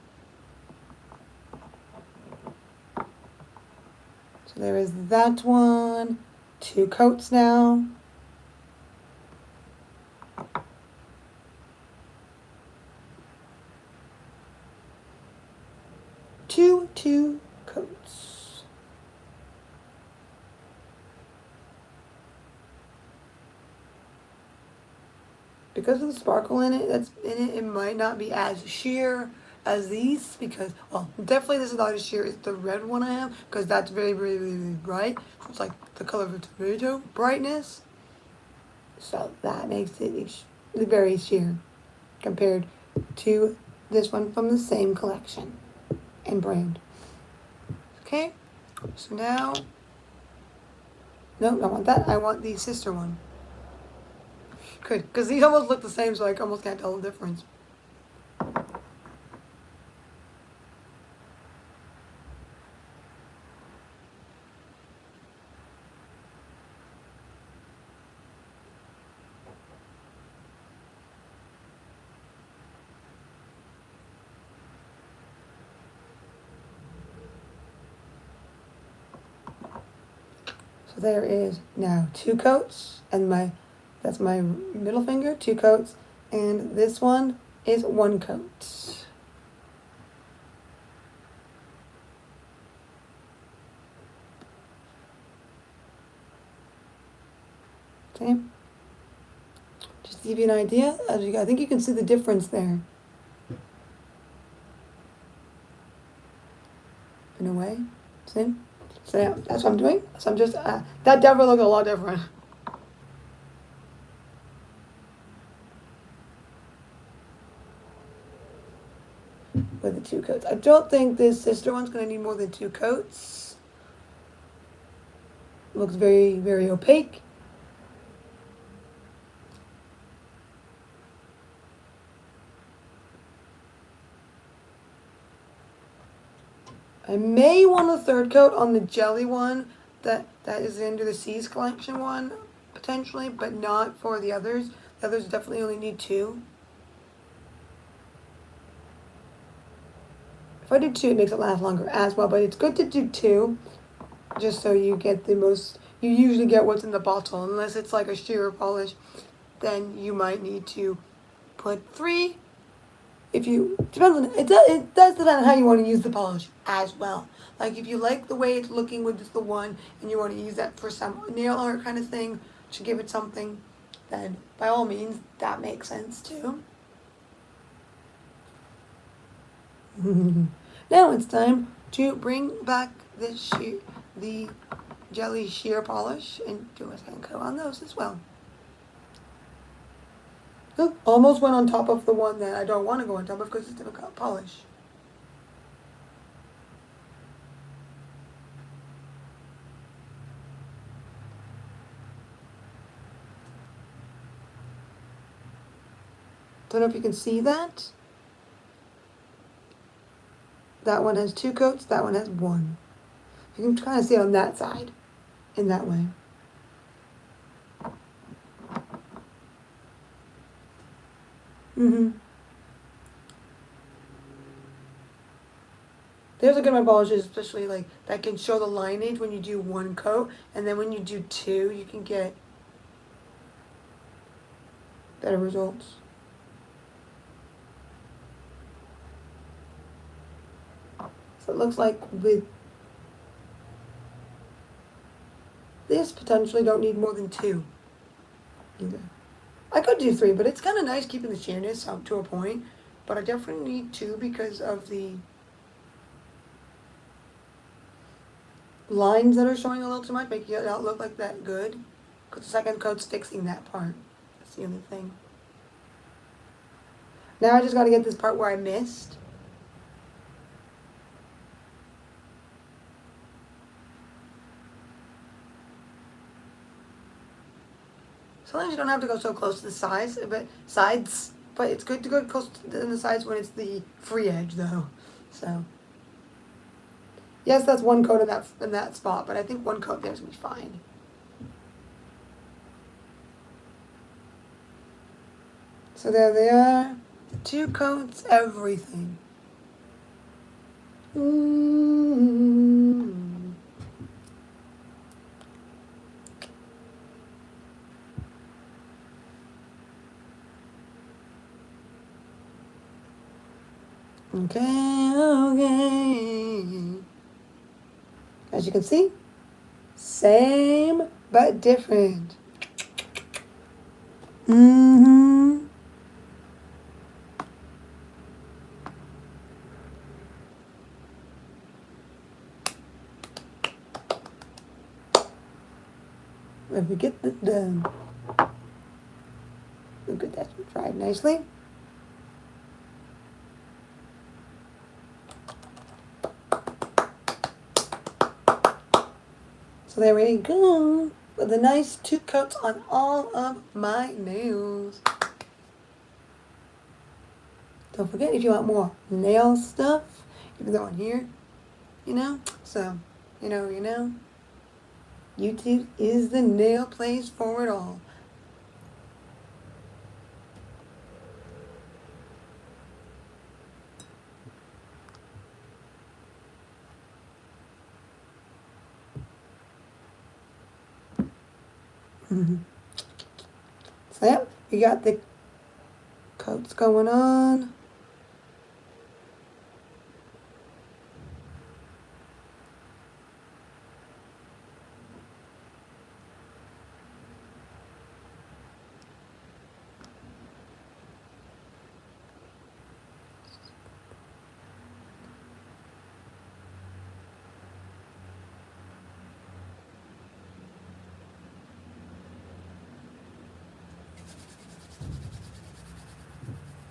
So there is that one. 2 coats now. Two coats. Because of the sparkle in it, it might not be as sheer as these because, well, definitely this is not as sheer as the red one I have because that's very, very, very, very bright. It's like the color of a tomato brightness. So that makes it very sheer compared to this one from the same collection and brand. Okay, so now, no, I want that. I want the sister one. Good, because these almost look the same, so I almost can't tell the difference. So there is now 2 coats, and that's my middle finger, 2 coats, and this one is 1 coat. Okay. Just to give you an idea, I think you can see the difference there. In a way, see? So yeah, that's what I'm doing. So I'm just, that definitely looks a lot different. With the 2 coats. I don't think this sister one's going to need more than 2 coats. Looks very, very opaque. I may want a 3rd coat on the jelly one that is into the Seas collection one, potentially, but not for the others. The others definitely only need 2. If I do 2, it makes it last longer as well, but it's good to do 2, just so you get the most, you usually get what's in the bottle, unless it's like a sheer polish, then you might need to put 3. If you, depends on, it does depend on how you want to use the polish as well. Like if you like the way it's looking with just the one and you want to use that for some nail art kind of thing to give it something, then by all means that makes sense too. Now it's time to bring back the jelly sheer polish and do a second coat on those as well. Look, almost went on top of the one that I don't want to go on top of because it's difficult polish. Don't know if you can see that. That one has 2 coats, that one has 1. You can kind of see it on that side, in that way. There's a good amount of polishes, especially like that can show the lineage when you do one coat, and then when you do two, you can get better results. So it looks like with this, potentially don't need more than two either. I could do three, but it's kind of nice keeping the sheerness up to a point. But I definitely need two because of the lines that are showing a little too much, making it not look like that good. Because the second coat's fixing that part. That's the only thing. Now I just got to get this part where I missed. Sometimes you don't have to go so close to the sides, but it's good to go close to the sides when it's the free edge, though. So, yes, that's one coat in that spot, but I think one coat there's gonna be fine. So there they are, the two coats, everything. Okay. As you can see, same but different. If we get this done, look at that dried nicely. So there we go, with a nice two coats on all of my nails. Don't forget, if you want more nail stuff, you can go on here, so, YouTube is the nail place for it all. So yep, we got the coats going on.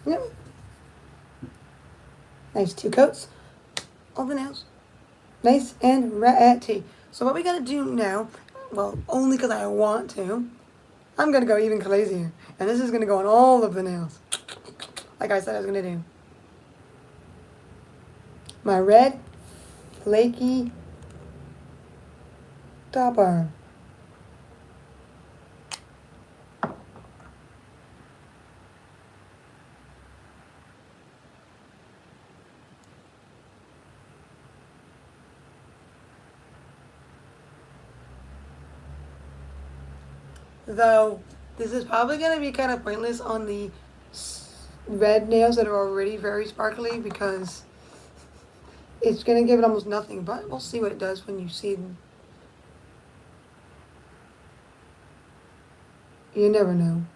Yep. Nice two coats. All the nails. Nice and ratty. So what we gotta do now, well, only because I want to, I'm gonna go even crazier. And this is gonna go on all of the nails. Like I said I was gonna do. My red, flaky topper. Though, this is probably going to be kind of pointless on the red nails that are already very sparkly because it's going to give it almost nothing. But we'll see what it does when you see them. You never know.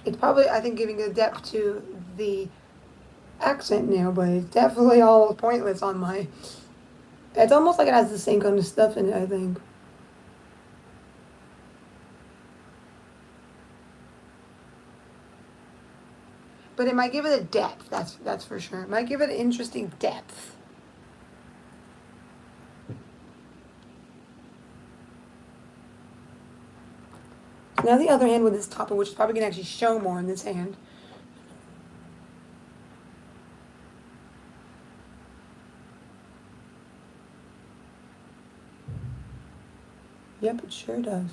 It's probably, I think, giving a depth to the accent nail, but it's definitely all pointless on my... It's almost like it has the same kind of stuff in it, I think. But it might give it a depth, that's for sure. It might give it an interesting depth. Now the other hand with this topper, which is probably going to actually show more in this hand. Yep, it sure does.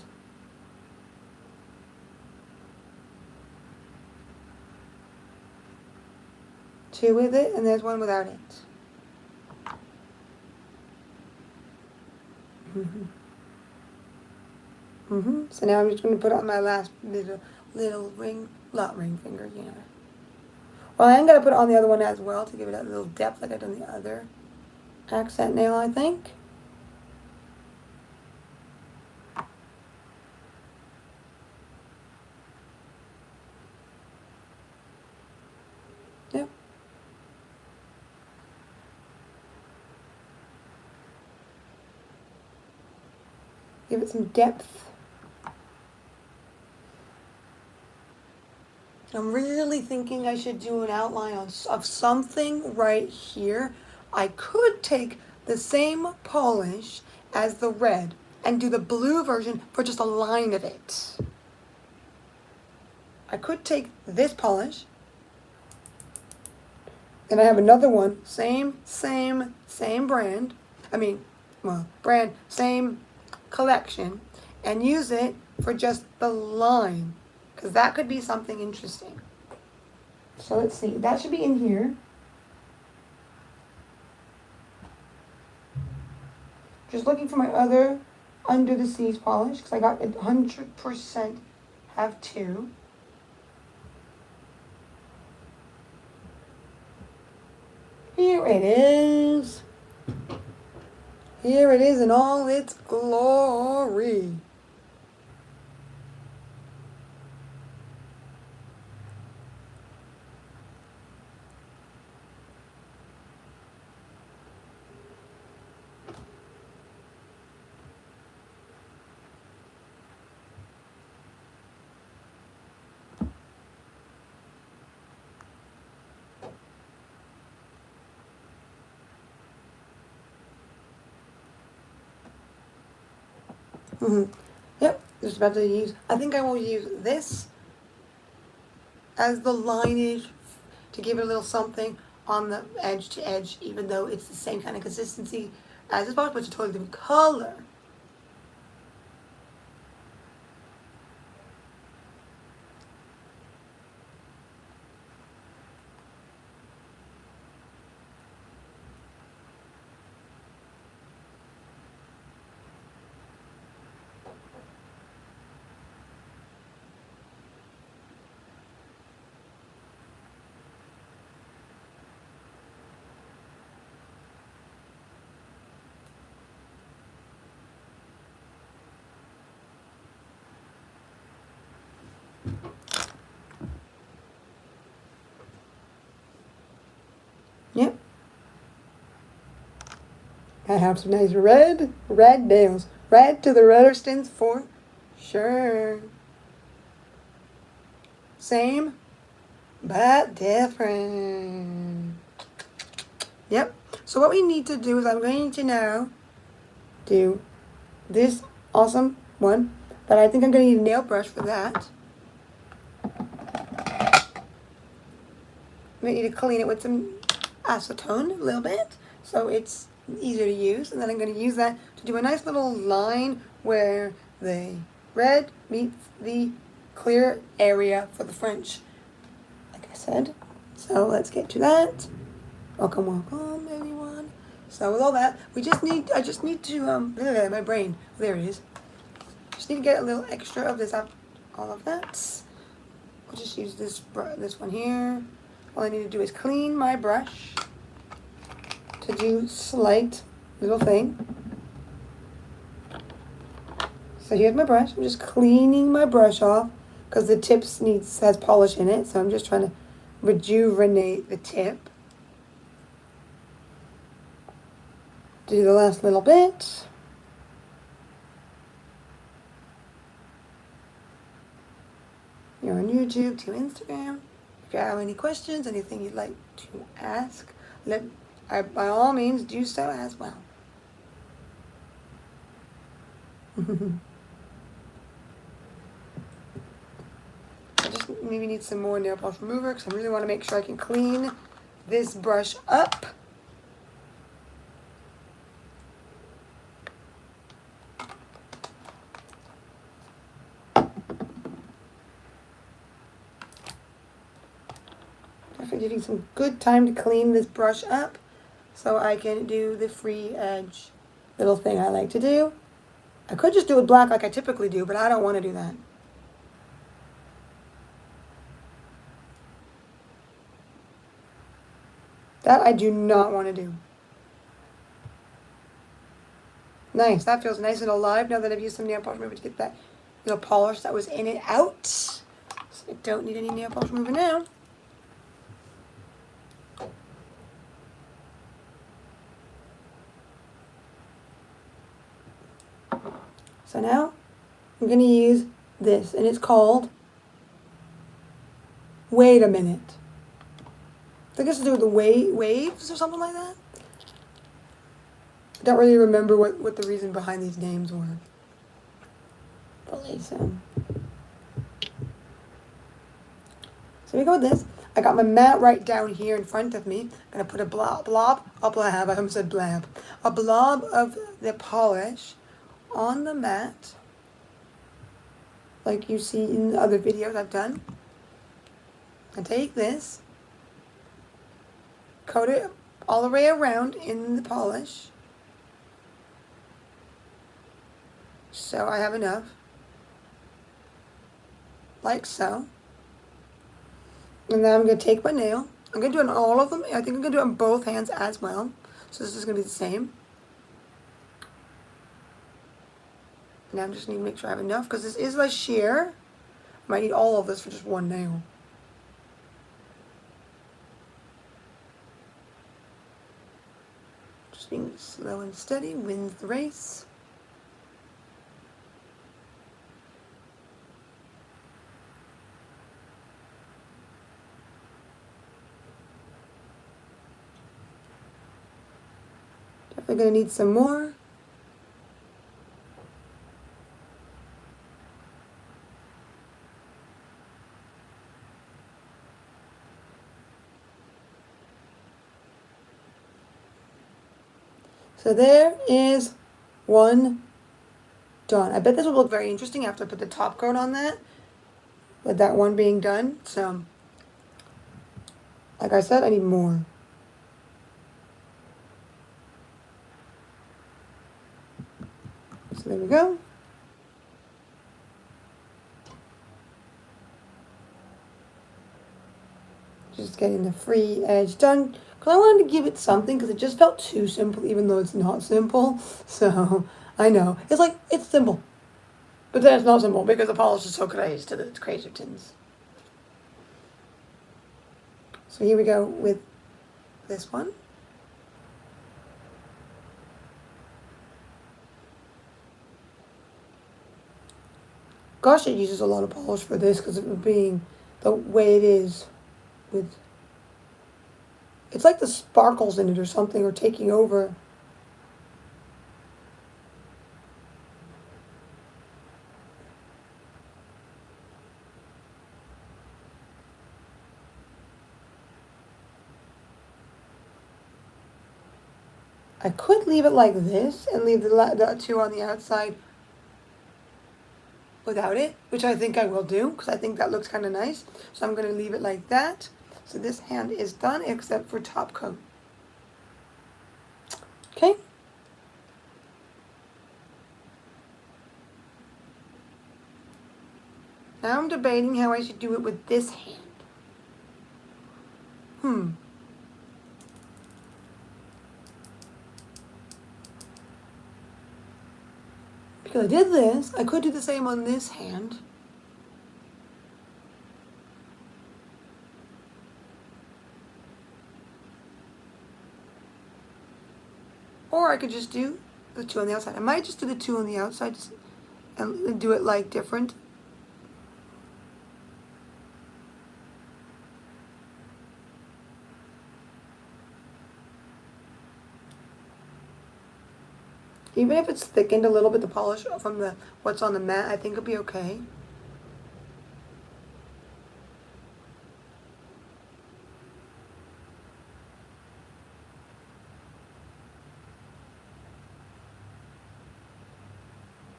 Two with it, and there's one without it. So now I'm just going to put on my last little ring, not ring finger, you know. Well, I'm going to put it on the other one as well to give it a little depth like I done the other accent nail, I think. Yep. Give it some depth. I'm really thinking I should do an outline of something right here. I could take the same polish as the red and do the blue version for just a line of it. I could take this polish, and I have another one, same brand. Brand, same collection, and use it for just the line. Because that could be something interesting. So let's see. That should be in here. Just looking for my other Under the Seas polish. Because I got 100% have two. Here it is. Here it is in all its glory. Yep, just about to use, I think I will use this as the lineage to give it a little something on the edge to edge, even though it's the same kind of consistency as this box, but it's a totally different color. Yep. I have some nice red nails. Red to the Redderstons for sure. Same, but different. Yep. So what we need to do is I'm going to now do this awesome one, but I think I'm going to need a nail brush for that. I'm going to need to clean it with some acetone a little bit so it's easier to use, and then I'm going to use that to do a nice little line where the red meets the clear area for the French, like I said. So let's get to that. Welcome everyone. So with all that, I just need to my brain, there it is. Just need to get a little extra of this out, all of that. I'll just use this one here. All I need to do is clean my brush to do slight little thing. So here's my brush. I'm just cleaning my brush off because the tip has polish in it. So I'm just trying to rejuvenate the tip. Do the last little bit. You're on YouTube, to Instagram. If you have any questions, anything you'd like to ask, by all means do so as well. I just maybe need some more nail polish remover because I really want to make sure I can clean this brush up. Definitely giving some good time to clean this brush up so I can do the free edge little thing I like to do. I could just do it black like I typically do, but I don't want to do that. That I do not want to do. Nice. That feels nice and alive now that I've used some nail polish remover to get that little polish that was in it out. So I don't need any nail polish remover now. So now I'm going to use this, and it's called Wait a Minute. I think it's to do with the waves or something like that. I don't really remember what the reason behind these names were. But listen. So we go with this. I got my mat right down here in front of me. I'm going to put a blob, I almost said blab. A blob of the polish on the mat, like you see in the other videos I've done. I take this, coat it all the way around in the polish, so I have enough, like so. And then I'm going to take my nail. I'm going to do it on all of them. I think I'm going to do it on both hands as well. So this is going to be the same. Now I'm just need to make sure I have enough because this is less sheer. I might need all of this for just one nail. Just being slow and steady wins the race. Definitely going to need some more. So there is one done. I bet this will look very interesting after I put the top coat on that, with that one being done. So, like I said, I need more. So there we go. Just getting the free edge done. Because I wanted to give it something, because it just felt too simple, even though it's not simple. So, I know. It's like, it's simple. But then it's not simple, because the polish is so crazed to the crazy tins. So here we go with this one. Gosh, it uses a lot of polish for this, because of it being the way it is with... It's like the sparkles in it or something, or taking over. I could leave it like this and leave the two on the outside without it, which I think I will do, because I think that looks kind of nice. So I'm going to leave it like that. So this hand is done except for top coat. Okay. Now I'm debating how I should do it with this hand. Because I did this, I could do the same on this hand. Or I could just do the two on the outside. I might just do the two on the outside and do it like different. Even if it's thickened a little bit, the polish from the what's on the mat, I think it'll be okay.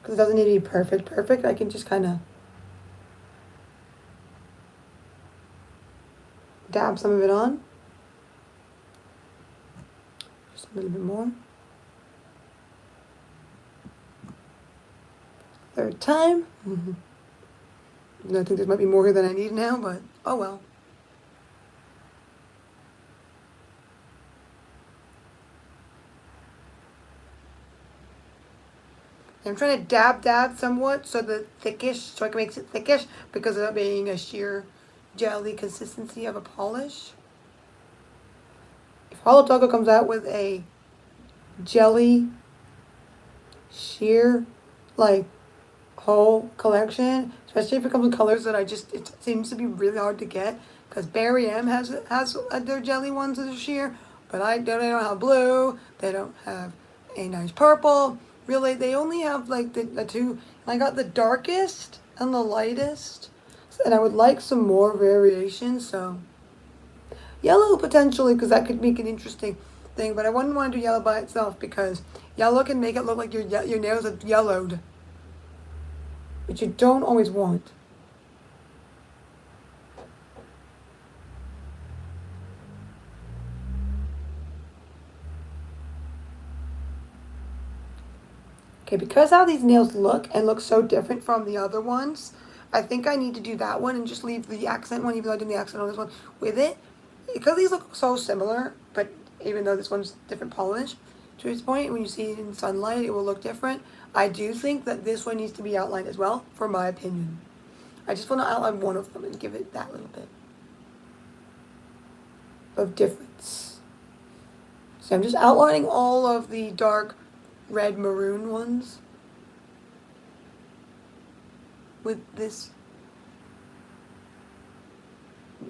Because it doesn't need to be perfect. I can just kind of dab some of it on. Just a little bit more. Third time. I think there might be more here than I need now, but oh well. I'm trying to dab somewhat so I can make it thickish because of it being a sheer jelly consistency of a polish. If Holo Taco comes out with a jelly sheer like whole collection, especially if it comes in colors that it seems to be really hard to get because Barry M has their jelly ones that are sheer, but they don't have blue, they don't have a nice purple. Really, they only have like the two. I got the darkest and the lightest, and I would like some more variation. So yellow potentially, because that could make an interesting thing. But I wouldn't want to do yellow by itself because yellow can make it look like your nails are yellowed, which you don't always want. Okay, because how these nails look so different from the other ones, I think I need to do that one and just leave the accent one, even though I did the accent on this one, with it. Because these look so similar, but even though this one's different polish, to its point, when you see it in sunlight, it will look different. I do think that this one needs to be outlined as well, for my opinion. I just want to outline one of them and give it that little bit of difference. So I'm just outlining all of the dark red maroon ones with this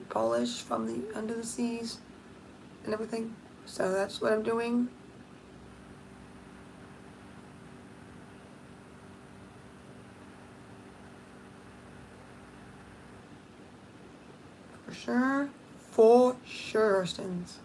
polish from the Under the Seas and everything. So that's what I'm doing. For sure, Stins.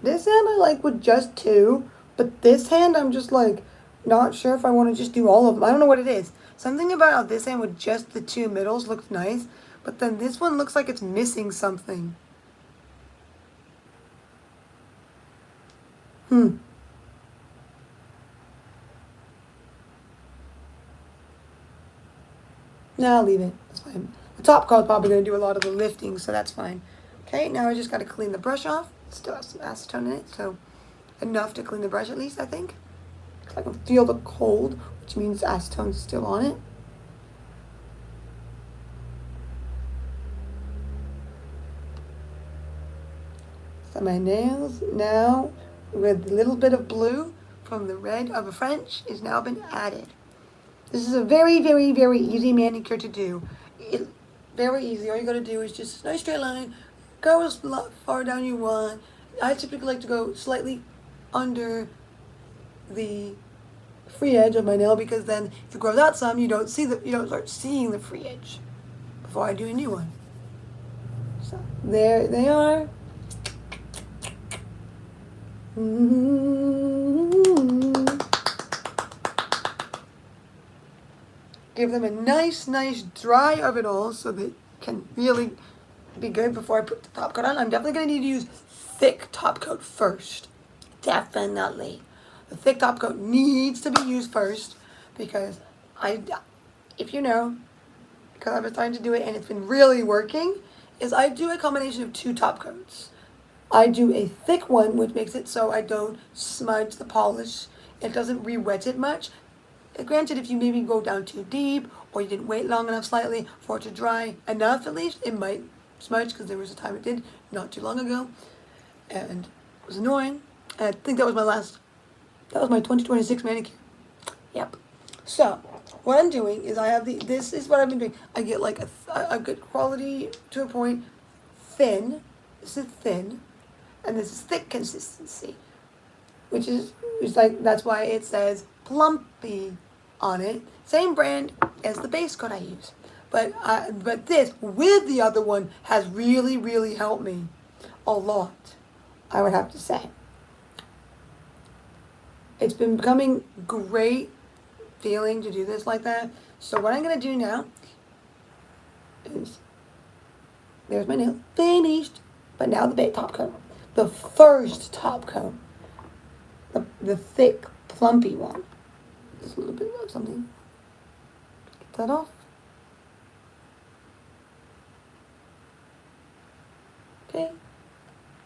This hand I like with just two, but this hand I'm just like not sure if I want to just do all of them. I don't know what it is. Something about how this hand with just the two middles looks nice, but then this one looks like it's missing something. No, I'll leave it. That's fine. The top coat's probably going to do a lot of the lifting, so that's fine. Okay, now I just got to clean the brush off. Still have some acetone in it, so enough to clean the brush at least, I think. I can feel the cold, which means acetone's still on it. So my nails now, with a little bit of blue from the red of a French, is now been added. This is a very, very, very easy manicure to do. Very easy. All you got to do is just a nice straight line. Go as far down you want. I typically like to go slightly under the free edge of my nail because then if it grows out some, you don't start seeing the free edge before I do a new one. So there they are. Give them a nice dry of it all so they can really be good before I put the top coat on. I'm definitely going to need to use thick top coat first. Definitely. The thick top coat needs to be used first because if you know, because I've been trying to do it and it's been really working, is I do a combination of two top coats. I do a thick one, which makes it so I don't smudge the polish. It doesn't re-wet it much. Granted, if you maybe go down too deep or you didn't wait long enough slightly for it to dry enough at least, it might smudge because there was a time it did not too long ago and it was annoying. And I think that was my 2026 manicure. Yep. So what I'm doing is this is what I've been doing. I get like a good quality to a point, thin. This is thin, and this is thick consistency, which is like that's why it says plumpy on it. Same brand as the base coat I use, but this with the other one has really helped me a lot, I would have to say. It's been becoming great feeling to do this like that. So what I'm going to do now is, there's my nail, finished. But now the top coat. The first top coat. The thick, plumpy one. Just a little bit of something. Get that off. Okay.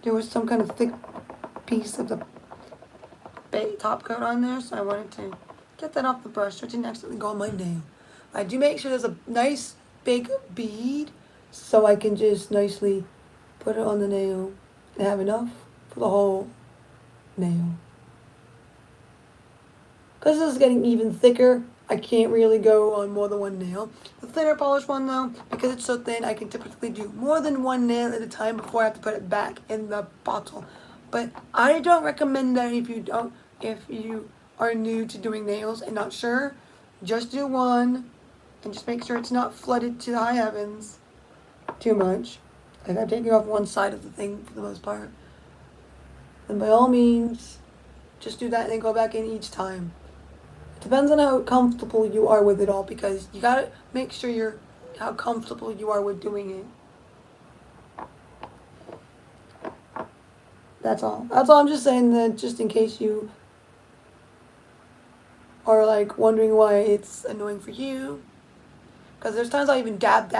There was some kind of thick piece of the top coat on there, so I wanted to get that off the brush so it didn't accidentally go on my nail. I do make sure there's a nice big bead so I can just nicely put it on the nail and have enough for the whole nail. Because this is getting even thicker, I can't really go on more than one nail. The thinner polish one though, because it's so thin, I can typically do more than one nail at a time before I have to put it back in the bottle. But I don't recommend that if you are new to doing nails and not sure, just do one and just make sure it's not flooded to the high heavens too much. Like I'm taking off one side of the thing for the most part. And by all means, just do that and then go back in each time. It depends on how comfortable you are with it all, because you gotta make sure how comfortable you are with doing it. That's all. That's all. I'm just saying that just in case you are like wondering why it's annoying for you. Because there's times I even dab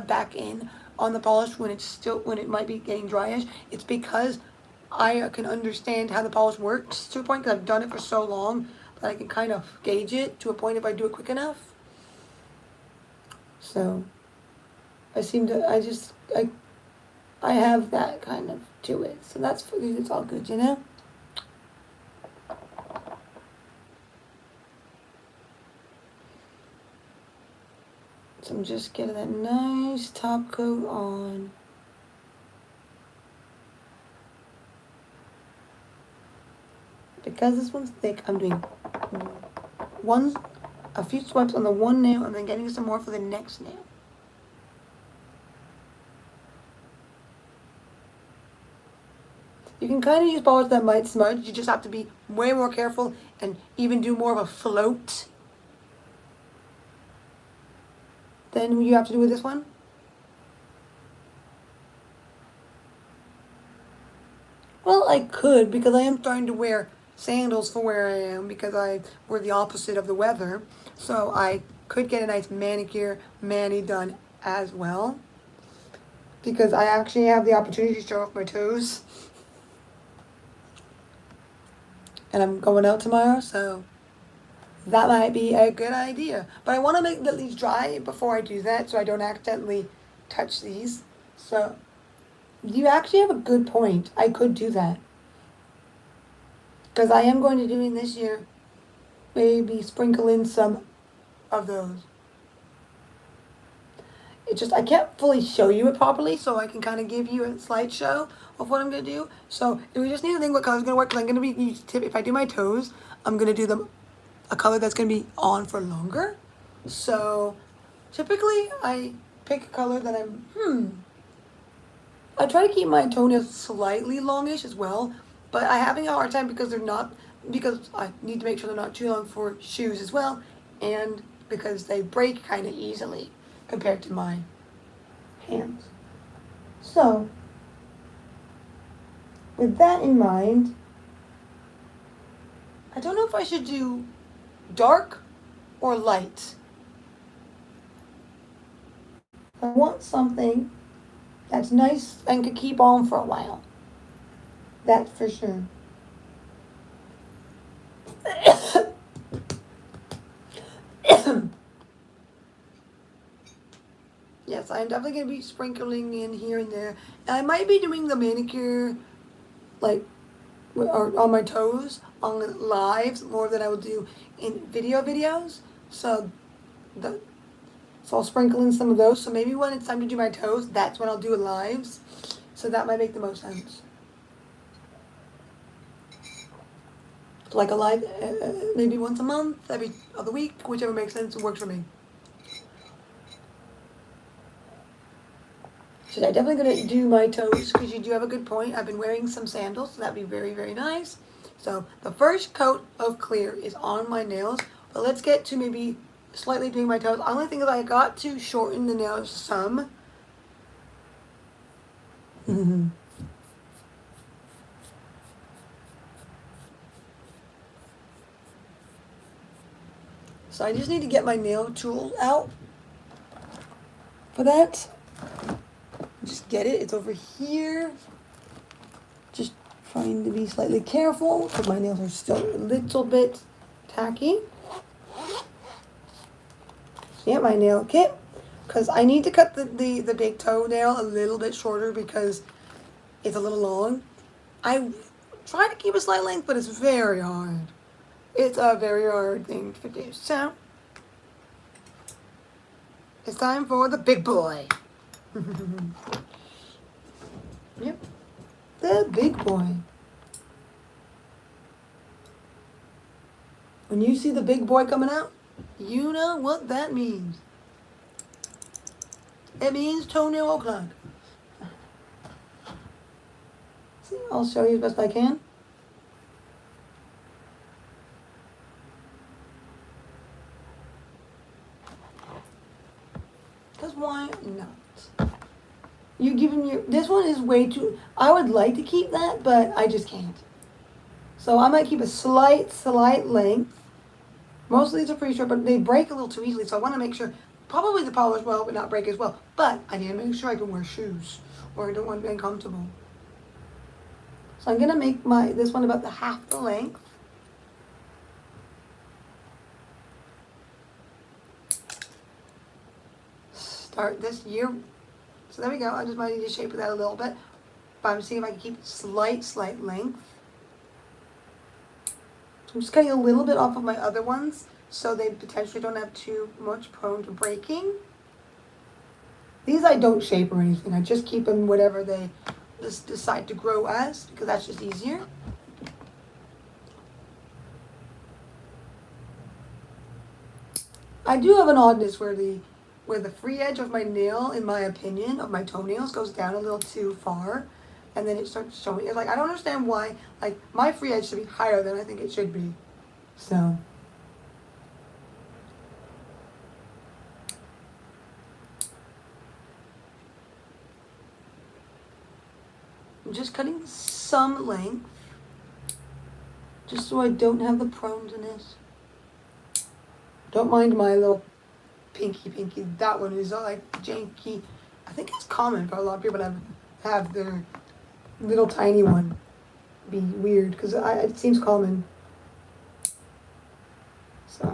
back in on the polish when it might be getting dryish. It's because I can understand how the polish works to a point, because I've done it for so long that I can kind of gauge it to a point if I do it quick enough. So I have that kind of to it. So it's all good, you know? So I'm just getting that nice top coat on. Because this one's thick, I'm doing a few swipes on the one nail and then getting some more for the next nail. You can kind of use polish that might smudge. You just have to be way more careful and even do more of a float than you have to do with this one. Well, I could, because I am starting to wear sandals for where I am, because we're the opposite of the weather. So I could get a nice manicure, mani done as well, because I actually have the opportunity to show off my toes. And I'm going out tomorrow, so that might be a good idea. But I want to make the leaves dry before I do that, so I don't accidentally touch these. So you actually have a good point. I could do that. Because I am going to do it this year. Maybe sprinkle in some of those. It's just, I can't fully show you it properly, so I can kind of give you a slideshow of what I'm going to do. So we just need to think what color's going to work, because I'm going to be, if I do my toes, I'm going to do them a color that's going to be on for longer. So typically I pick a color that I try to keep my toenails slightly longish as well, but I'm having a hard time because I need to make sure they're not too long for shoes as well, and because they break kind of easily compared to my hands. So with that in mind, I don't know if I should do dark or light. I want something that's nice and could keep on for a while. That's for sure. Yes, I'm definitely going to be sprinkling in here and there. And I might be doing the manicure, like, or on my toes, on lives, more than I would do in videos. So I'll sprinkle in some of those. So maybe when it's time to do my toes, that's when I'll do lives. So that might make the most sense. Like a live, maybe once a month, every other week, whichever makes sense and works for me. So I'm definitely going to do my toes because you do have a good point. I've been wearing some sandals, so that'd be very, very nice. So the first coat of clear is on my nails. But let's get to maybe slightly doing my toes. The only thing is I got to shorten the nails some. So I just need to get my nail tool out for that. Just get it. It's over here. Just trying to be slightly careful because my nails are still a little bit tacky. Yeah, my nail kit. Because I need to cut the big toenail a little bit shorter because it's a little long. I try to keep a slight length, but it's very hard. It's a very hard thing to do. So, it's time for the big boy. Yep, the big boy. When you see the big boy coming out, you know what that means. It means toenail o'clock. See, I'll show you as best I can. Because why not? You giving your, this one is way too, I would like to keep that, but I just can't. So I might keep a slight length. Most of these are pretty short, but they break a little too easily, so I want to make sure, probably the polish will help it not break as well, but I need to make sure I can wear shoes, or I don't want to be uncomfortable. So I'm going to make this one about the half the length. Start this year. So there we go. I just might need to shape that a little bit. But I'm seeing if I can keep slight length. So I'm just cutting a little bit off of my other ones so they potentially don't have too much prone to breaking. These I don't shape or anything. I just keep them whatever they just decide to grow as because that's just easier. I do have an oddness where the free edge of my nail, in my opinion, of my toenails goes down a little too far, and then it starts showing. It's like, I don't understand why, like, my free edge should be higher than I think it should be. So. I'm just cutting some length, just so I don't have the prones in it. Don't mind my little pinky. That one is like janky. I think it's common for a lot of people to have their little tiny one be weird because it seems common. So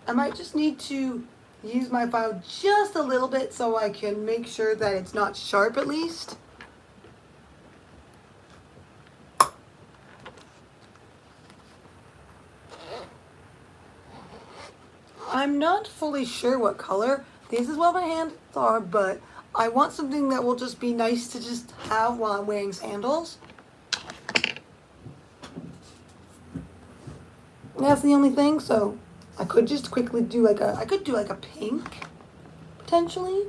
I might just need to use my file just a little bit so I can make sure that it's not sharp at least. I'm not fully sure what color these is what my hands are, but I want something that will just be nice to just have while I'm wearing sandals. That's the only thing, so I could just quickly do like a pink, potentially.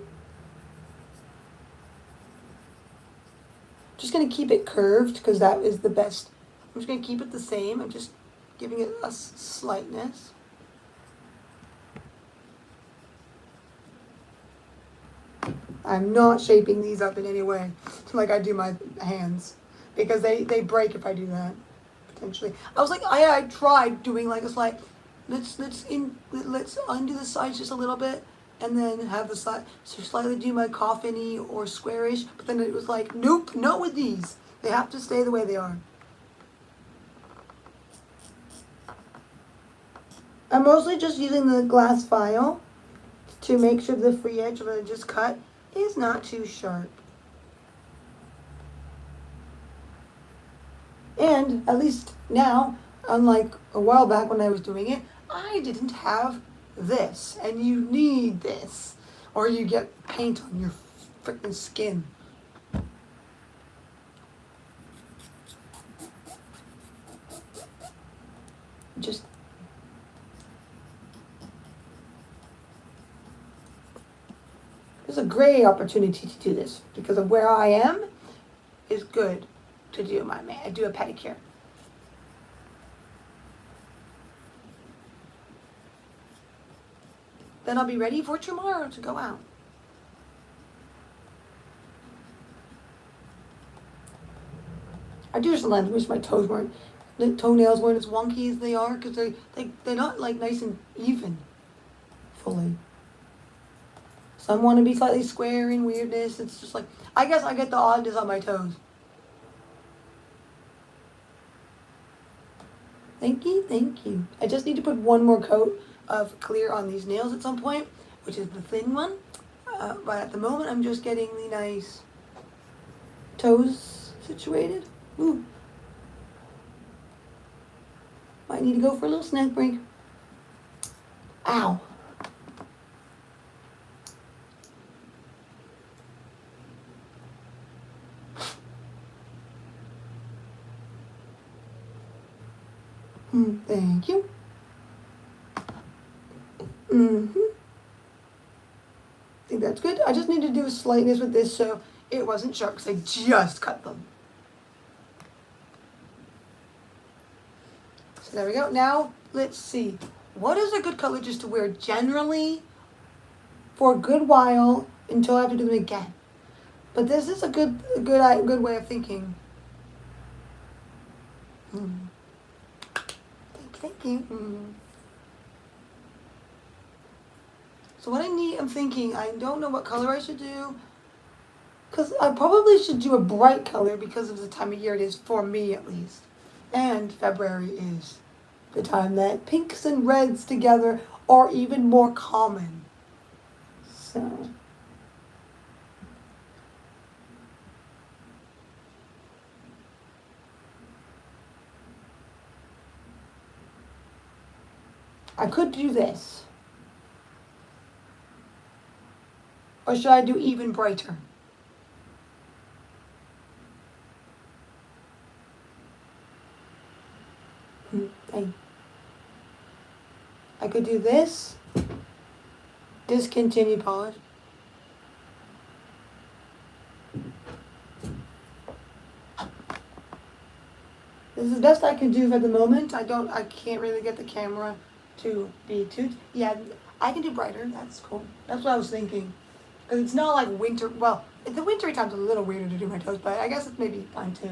Just gonna keep it curved because that is the best. I'm just gonna keep it the same. I'm just giving it a slightness. I'm not shaping these up in any way like I do my hands because they break if I do that, potentially. I was like, I tried doing like a slight, let's undo the sides just a little bit and then have the side, so slightly do my coffin-y or squarish, but then it was like, nope, not with these. They have to stay the way they are. I'm mostly just using the glass file to make sure the free edge that I just cut is not too sharp. And at least now, unlike a while back when I was doing it, I didn't have this. And you need this, or you get paint on your freaking skin. Just There's a great great opportunity to do this because of where I am is good to do do a pedicure. Then I'll be ready for tomorrow to go out. I do sometimes wish my toenails weren't as wonky as they are because they're not like nice and even fully. Some want to be slightly square and weirdness. It's just like, I guess I get the oddness on my toes. Thank you, thank you. I just need to put one more coat of clear on these nails at some point, which is the thin one. But at the moment, I'm just getting the nice toes situated. Ooh. Might need to go for a little snack break. Ow. Thank you. I think that's good. I just need to do a slightness with this so it wasn't sharp because I just cut them. So there we go. Now, let's see. What is a good color just to wear generally for a good while until I have to do them again? But this is a good way of thinking. Thank you. So what I'm thinking, I don't know what color I should do. Because I probably should do a bright color because of the time of year it is, for me at least. And February is the time that pinks and reds together are even more common. So I could do this. Or should I do even brighter? I could do this. Discontinue polish. This is the best I can do for the moment. I can't really get the camera to be too, yeah, I can do brighter. That's cool. That's what I was thinking. Because it's not like winter, well, the wintry time's a little weirder to do my toes, but I guess it's maybe fine too.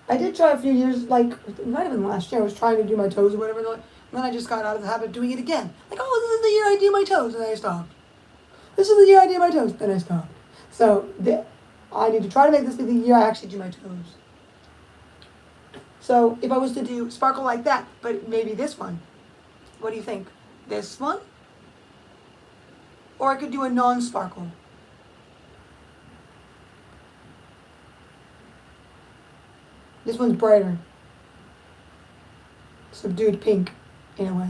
I did try a few years, like, it might have been last year, I was trying to do my toes or whatever, and then I just got out of the habit of doing it again. Like, oh, this is the year I do my toes, and then I stopped. This is the year I do my toes, then I stopped. So, I need to try to make this be the year I actually do my toes. So, if I was to do sparkle like that, but maybe this one, what do you think? This one? Or I could do a non-sparkle. This one's brighter. Subdued pink, in a way.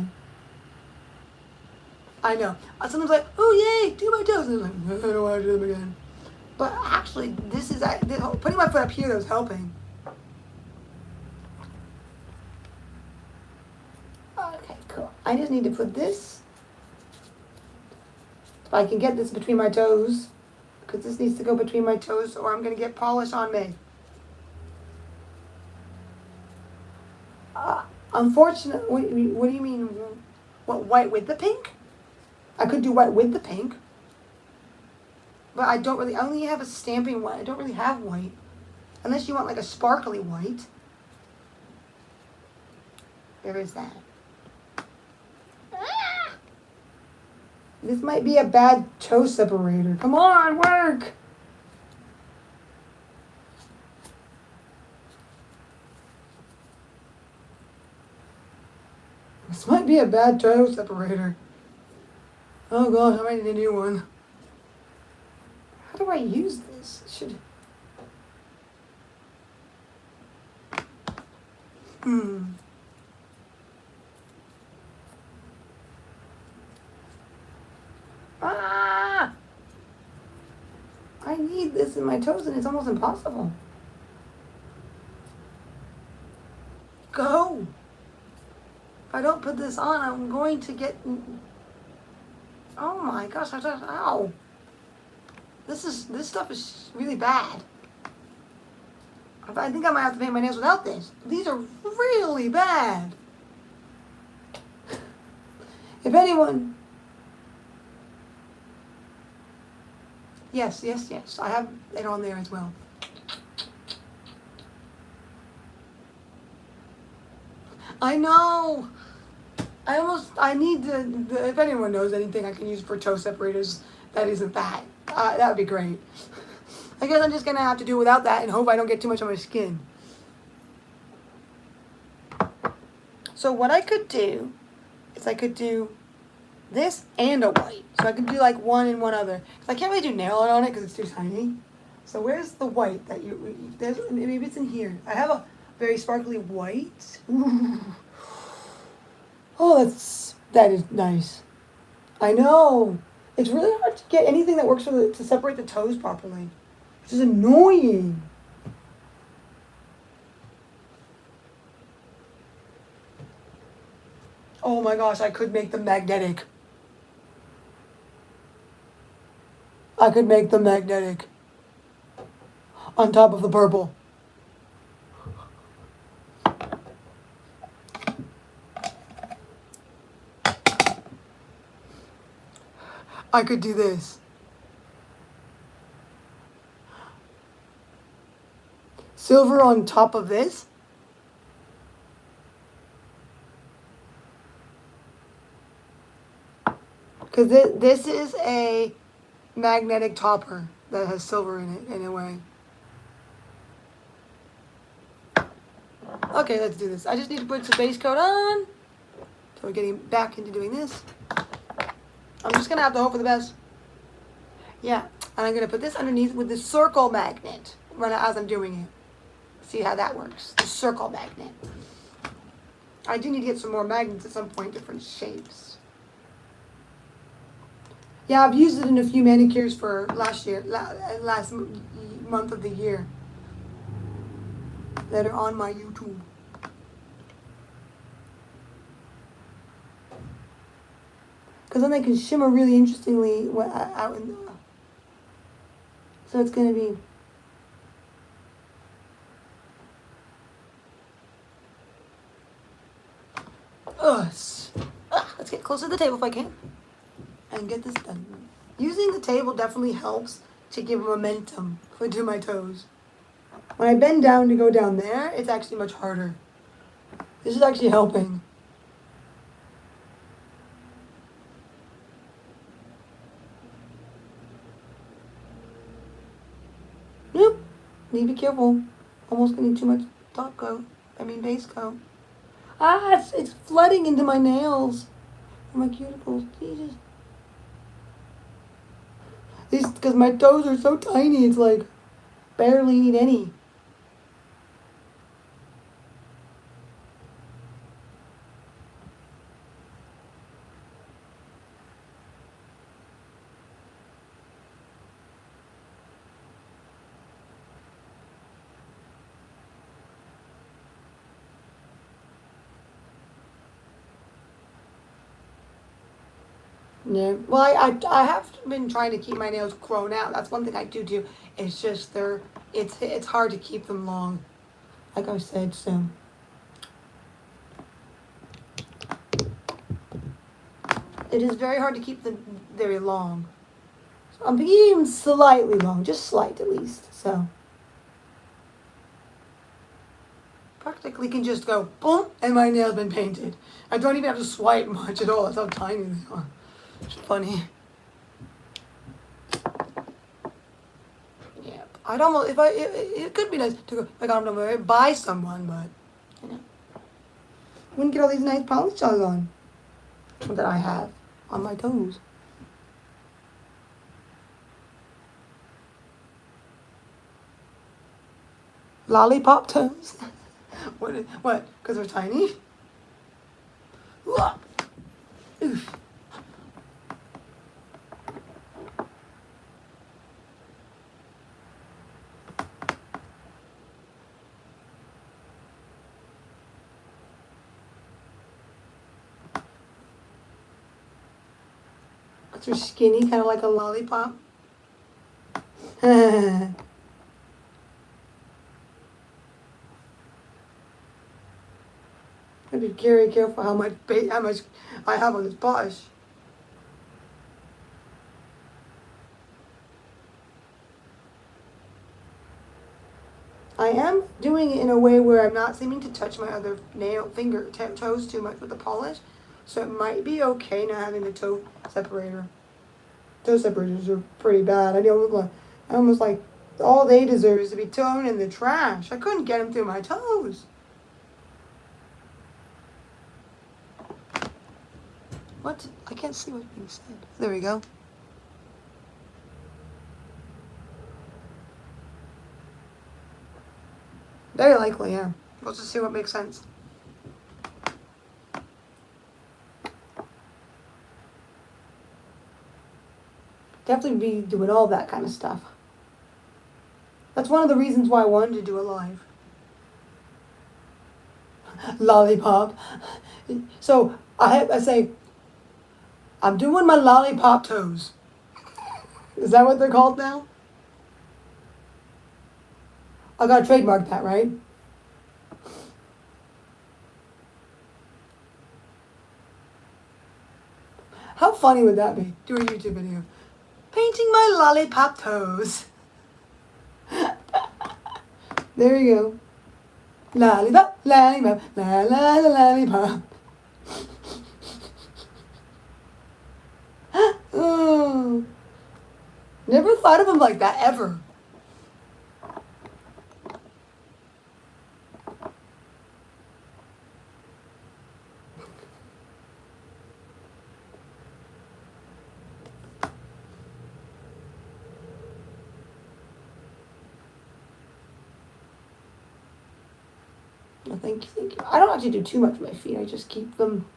I know. I sometimes like, oh yay, do my toes. And I'm like, I don't want to do them again. But actually, putting my foot up here was helping. Okay, cool. I just need to put this. If I can get this between my toes, because this needs to go between my toes or I'm going to get polish on me. Unfortunately, what do you mean? What, white with the pink? I could do white with the pink. But I only have a stamping white. I don't really have white. Unless you want like a sparkly white. There is that. Ah! This might be a bad toe separator. Come on, work! This might be a bad toe separator. Oh gosh, I might need a new one. How do I use this? Ah! I need this in my toes and it's almost impossible. Go! If I don't put this on, I'm going to get... Oh my gosh, ow! This stuff is really bad. I think I might have to paint my nails without this. These are really bad. If anyone... Yes. I have it on there as well. I know. I need to, if anyone knows anything I can use for toe separators that isn't that, that would be great. I guess I'm just going to have to do without that and hope I don't get too much on my skin. So what I could do is I could do this and a white. So I could do like one and one other. Because I can't really do nail art on it because it's too tiny. So where's the white that there's, maybe it's in here. I have a very sparkly white. Ooh. Oh, that is nice. I know. It's really hard to get anything that works to separate the toes properly. Which is annoying. Oh my gosh, I could make them magnetic. I could make them magnetic. On top of the purple. I could do this. Silver on top of this. Because this is a magnetic topper that has silver in it, in a way. Okay, let's do this. I just need to put some base coat on. So we're getting back into doing this. I'm just going to have to hope for the best. Yeah, and I'm going to put this underneath with the circle magnet right as I'm doing it. See how that works. The circle magnet. I do need to get some more magnets at some point, different shapes. Yeah, I've used it in a few manicures for last month of the year that are on my YouTube. Because then they can shimmer really interestingly out in the... So it's going to be... Let's get closer to the table if I can. And get this done. Using the table definitely helps to give momentum to my toes. When I bend down to go down there, it's actually much harder. This is actually helping. Nope. Need to be careful. Almost getting too much base coat. It's flooding into my nails. My cuticles. Jesus. Because my toes are so tiny, it's like barely need any. Yeah. Well, I have been trying to keep my nails grown out. That's one thing I do. It's just it's hard to keep them long. Like I said, so. It is very hard to keep them very long. So I'm being slightly long, just slight at least, so. Practically can just go boom and my nail's been painted. I don't even have to swipe much at all. That's how tiny they are. It's funny. Yeah, I'd almost it could be nice to go like I don't know buy someone, but you know, wouldn't get all these nice polish jars on that I have on my toes. Lollipop toes. What? Because they're tiny. Oof. They're skinny, kind of like a lollipop. I'd be very careful how much I have on this brush. I am doing it in a way where I'm not seeming to touch my other toes too much with the polish, so it might be okay not having the toe separator. Toe separators are pretty bad. I almost like all they deserve is to be thrown in the trash. I couldn't get them through my toes. What? I can't see what's being said. There we go. Very likely, yeah. Let's just see what makes sense. Definitely be doing all that kind of stuff. That's one of the reasons why I wanted to do a live. Lollipop. So I say, I'm doing my lollipop toes. Is that what they're called now? I gotta trademark that, right? How funny would that be? Do a YouTube video. Painting my lollipop toes. There you go. Lollipop, lollipop, la la la lollipop. Oh. Never thought of him like that ever. No, thank you, thank you. I don't actually do too much with my feet. I just keep them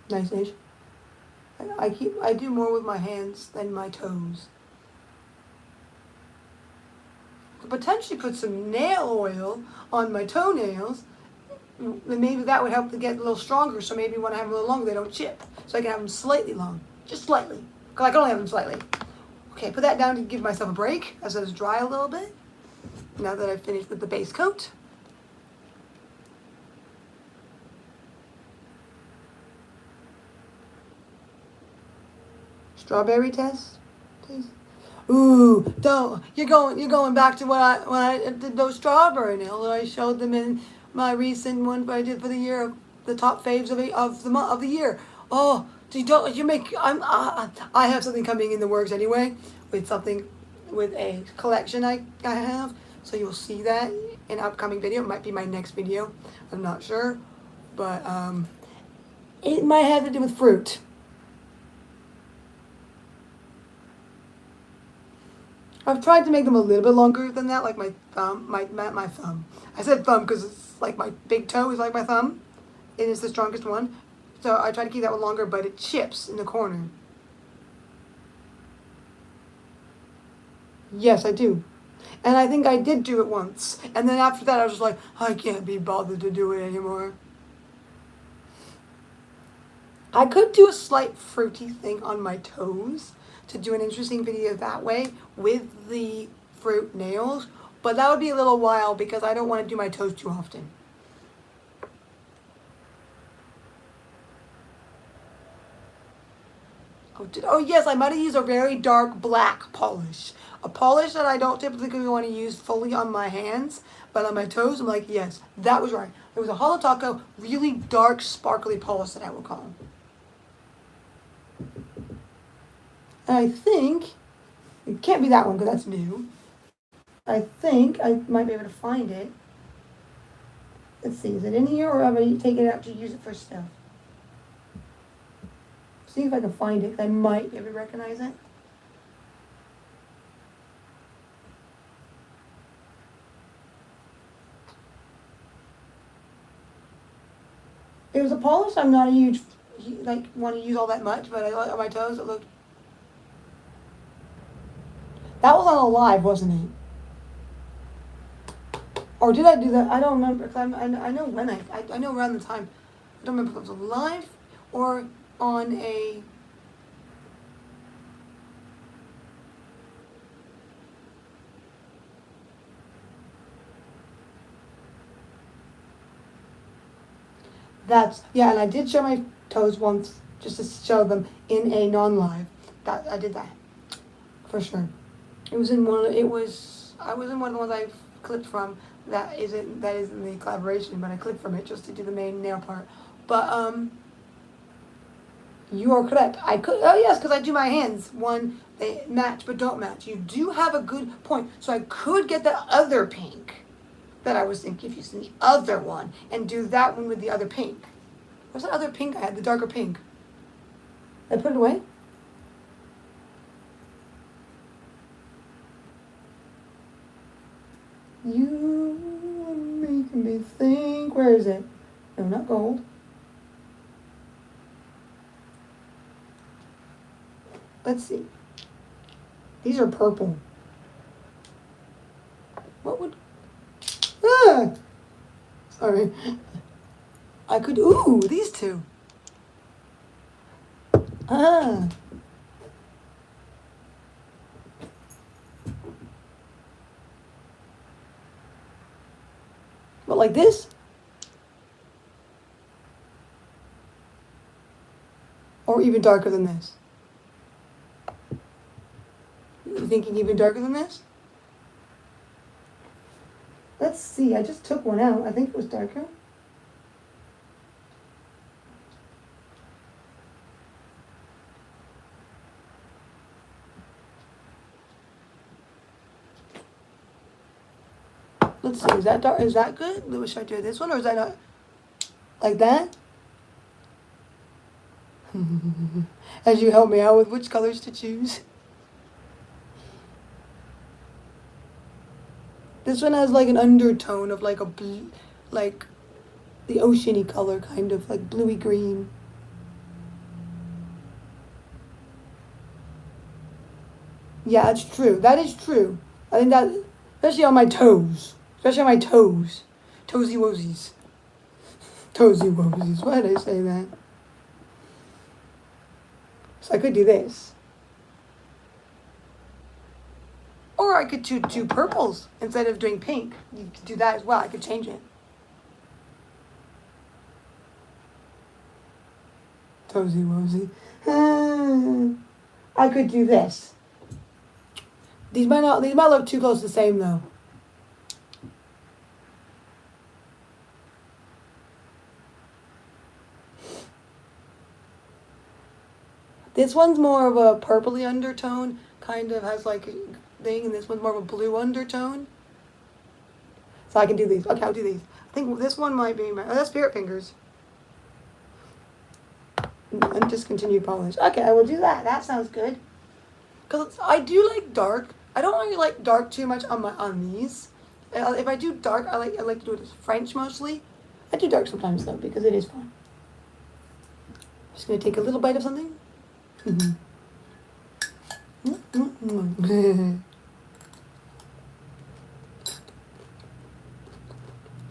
nice-ish. I do more with my hands than my toes. Could potentially put some nail oil on my toenails. Maybe that would help to get a little stronger. So maybe when I have them a little longer, they don't chip. So I can have them slightly long, just slightly. Cause I can only have them slightly. Okay, put that down to give myself a break as those dry a little bit. Now that I've finished with the base coat. Strawberry test, please. Ooh, don't you're going back to when I did those strawberry nails that I showed them in my recent one I did for the year of the top faves of the year. Oh, I have something coming in the works anyway with a collection I have, so you'll see that in an upcoming video. It might be my next video, I'm not sure, but it might have to do with fruit. I've tried to make them a little bit longer than that, like my thumb, my thumb. I said thumb because it's like my big toe is like my thumb. It is the strongest one. So I try to keep that one longer, but it chips in the corner. Yes, I do. And I think I did do it once. And then after that, I was just like, I can't be bothered to do it anymore. I could do a slight fruity thing on my toes to do an interesting video that way with the fruit nails, but that would be a little while because I don't want to do my toes too often. Oh yes, I might have used a very dark black polish. A polish that I don't typically want to use fully on my hands, but on my toes, I'm like, yes, that was right. It was a Holo Taco, really dark, sparkly polish that I will call. And I think, it can't be that one because that's new. I think I might be able to find it. Let's see, is it in here or have I taken it out to use it for stuff? See if I can find it. I might be able to recognize it. It was a polish I'm not a huge, want to use all that much, but on my toes it looked. That was on a live, wasn't it? Or did I do that? I don't remember. Cause I know when I know around the time. I don't remember if it was a live or on a. Yeah, and I did show my toes once, just to show them in a non-live. I did that, for sure. I was in one of the ones I clipped from, that isn't the collaboration, but I clipped from it just to do the main nail part. But, you are correct. Oh yes, because I do my hands. One, they match but don't match. You do have a good point. So I could get that other pink that I was thinking, if you see the other one, and do that one with the other pink. What's that other pink I had? The darker pink. I put it away? You are making me think. Where is it? No, not gold. Let's see. These are purple. What would... Ah! Sorry. I could... Ooh, these two. Ah. But like this? Or even darker than this? You thinking even darker than this? Let's see, I just took one out. I think it was darker. Let's see, is that dark? Is that good? Should I do this one, or is that not? Like that? As you help me out with which colors to choose. This one has like an undertone of like a blue, like the oceany color, kind of like bluey green. Yeah, it's true. That is true. I think that, especially on my toes. Especially on my toes. Toesy woesies. Toesy woesies. Why did I say that? So I could do this. Or I could do two purples instead of doing pink. You could do that as well. I could change it. Toesy woesy. I could do this. These might look too close to the same though. This one's more of a purpley undertone, kind of has like a thing, and this one's more of a blue undertone. So I can do these. Okay, I'll do these. I think this one might be that's Spirit Fingers. And discontinued polish. Okay, I will do that. That sounds good. Because I do like dark. I don't really like dark too much on these. If I do dark, I like to do it as French mostly. I do dark sometimes though because it is fun. Just gonna take a little bite of something.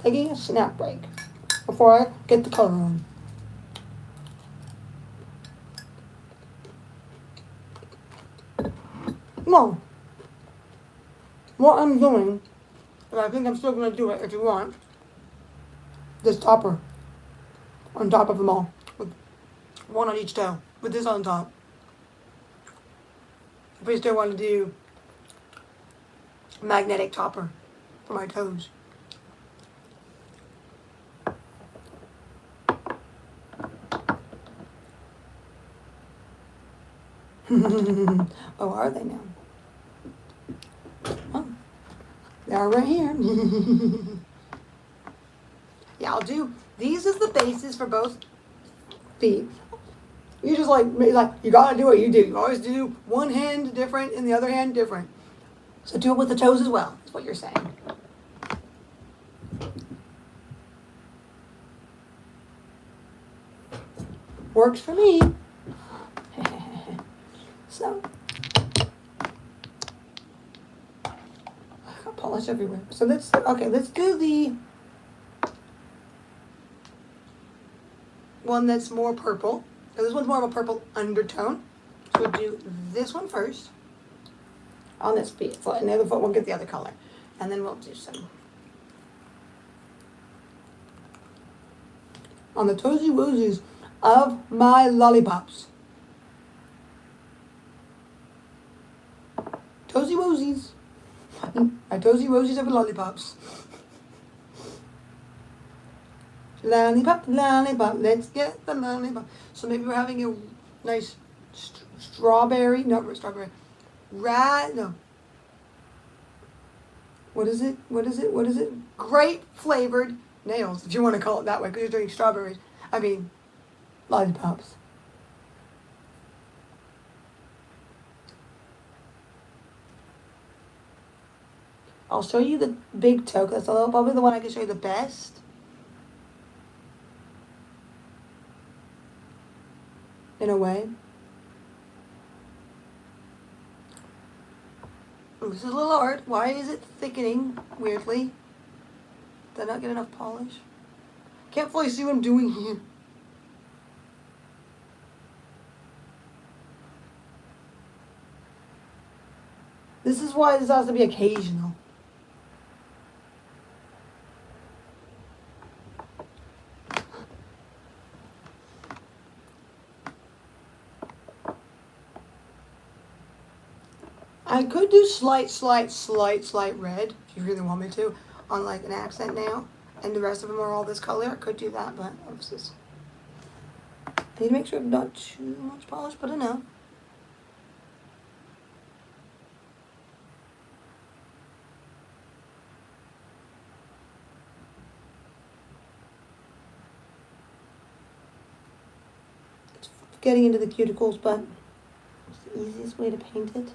Taking a snack break before I get the color on. No. What I'm doing, and I think I'm still going to do it if you want, this topper on top of them all, with one on each toe, with this on top. If we still want to do magnetic topper for my toes. Oh, are they now? Oh, they are right here. Yeah, I'll do, these is the basis for both feet. You just like you gotta do what you do. You always do one hand different and the other hand different. So do it with the toes as well, is what you're saying. Works for me. So, I got polish everywhere. So let's do the one that's more purple. So this one's more of a purple undertone. So we'll do this one first on this foot, and the other foot we'll get the other color. And then we'll do some. on the toesy woosies of my lollipops. Toesy woosies. My toesy woosies of lollipops. Lollipop, lollipop, let's get the lollipop. So maybe we're having a nice strawberry, no, strawberry, no. What is it? Grape flavored nails, if you want to call it that way, because you're doing strawberries. I mean, lollipops. I'll show you the big toe, because that's probably the one I can show you the best. In a way. Ooh, this is a little hard. Why is it thickening weirdly? Did I not get enough polish? Can't fully see what I'm doing here. This is why this has to be occasional. I could do slight red, if you really want me to, on like an accent nail, and the rest of them are all this color. I could do that, but I need to make sure I'm not too much polish, but enough. It's getting into the cuticles, but it's the easiest way to paint it.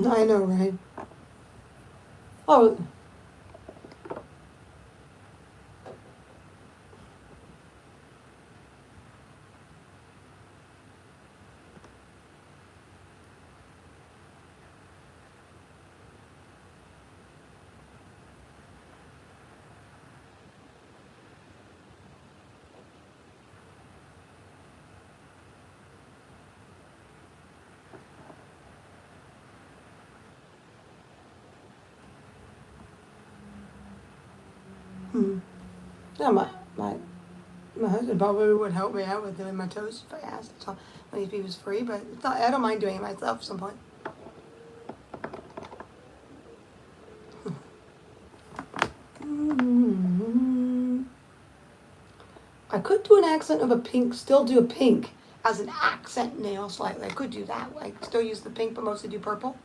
I know, right? Oh. Yeah, my husband probably would help me out with doing my toes if I asked him when he was free, but it's not, I don't mind doing it myself at some point. I could do an accent of a pink, still do a pink as an accent nail slightly. I could do that. I still use the pink, but mostly do purple.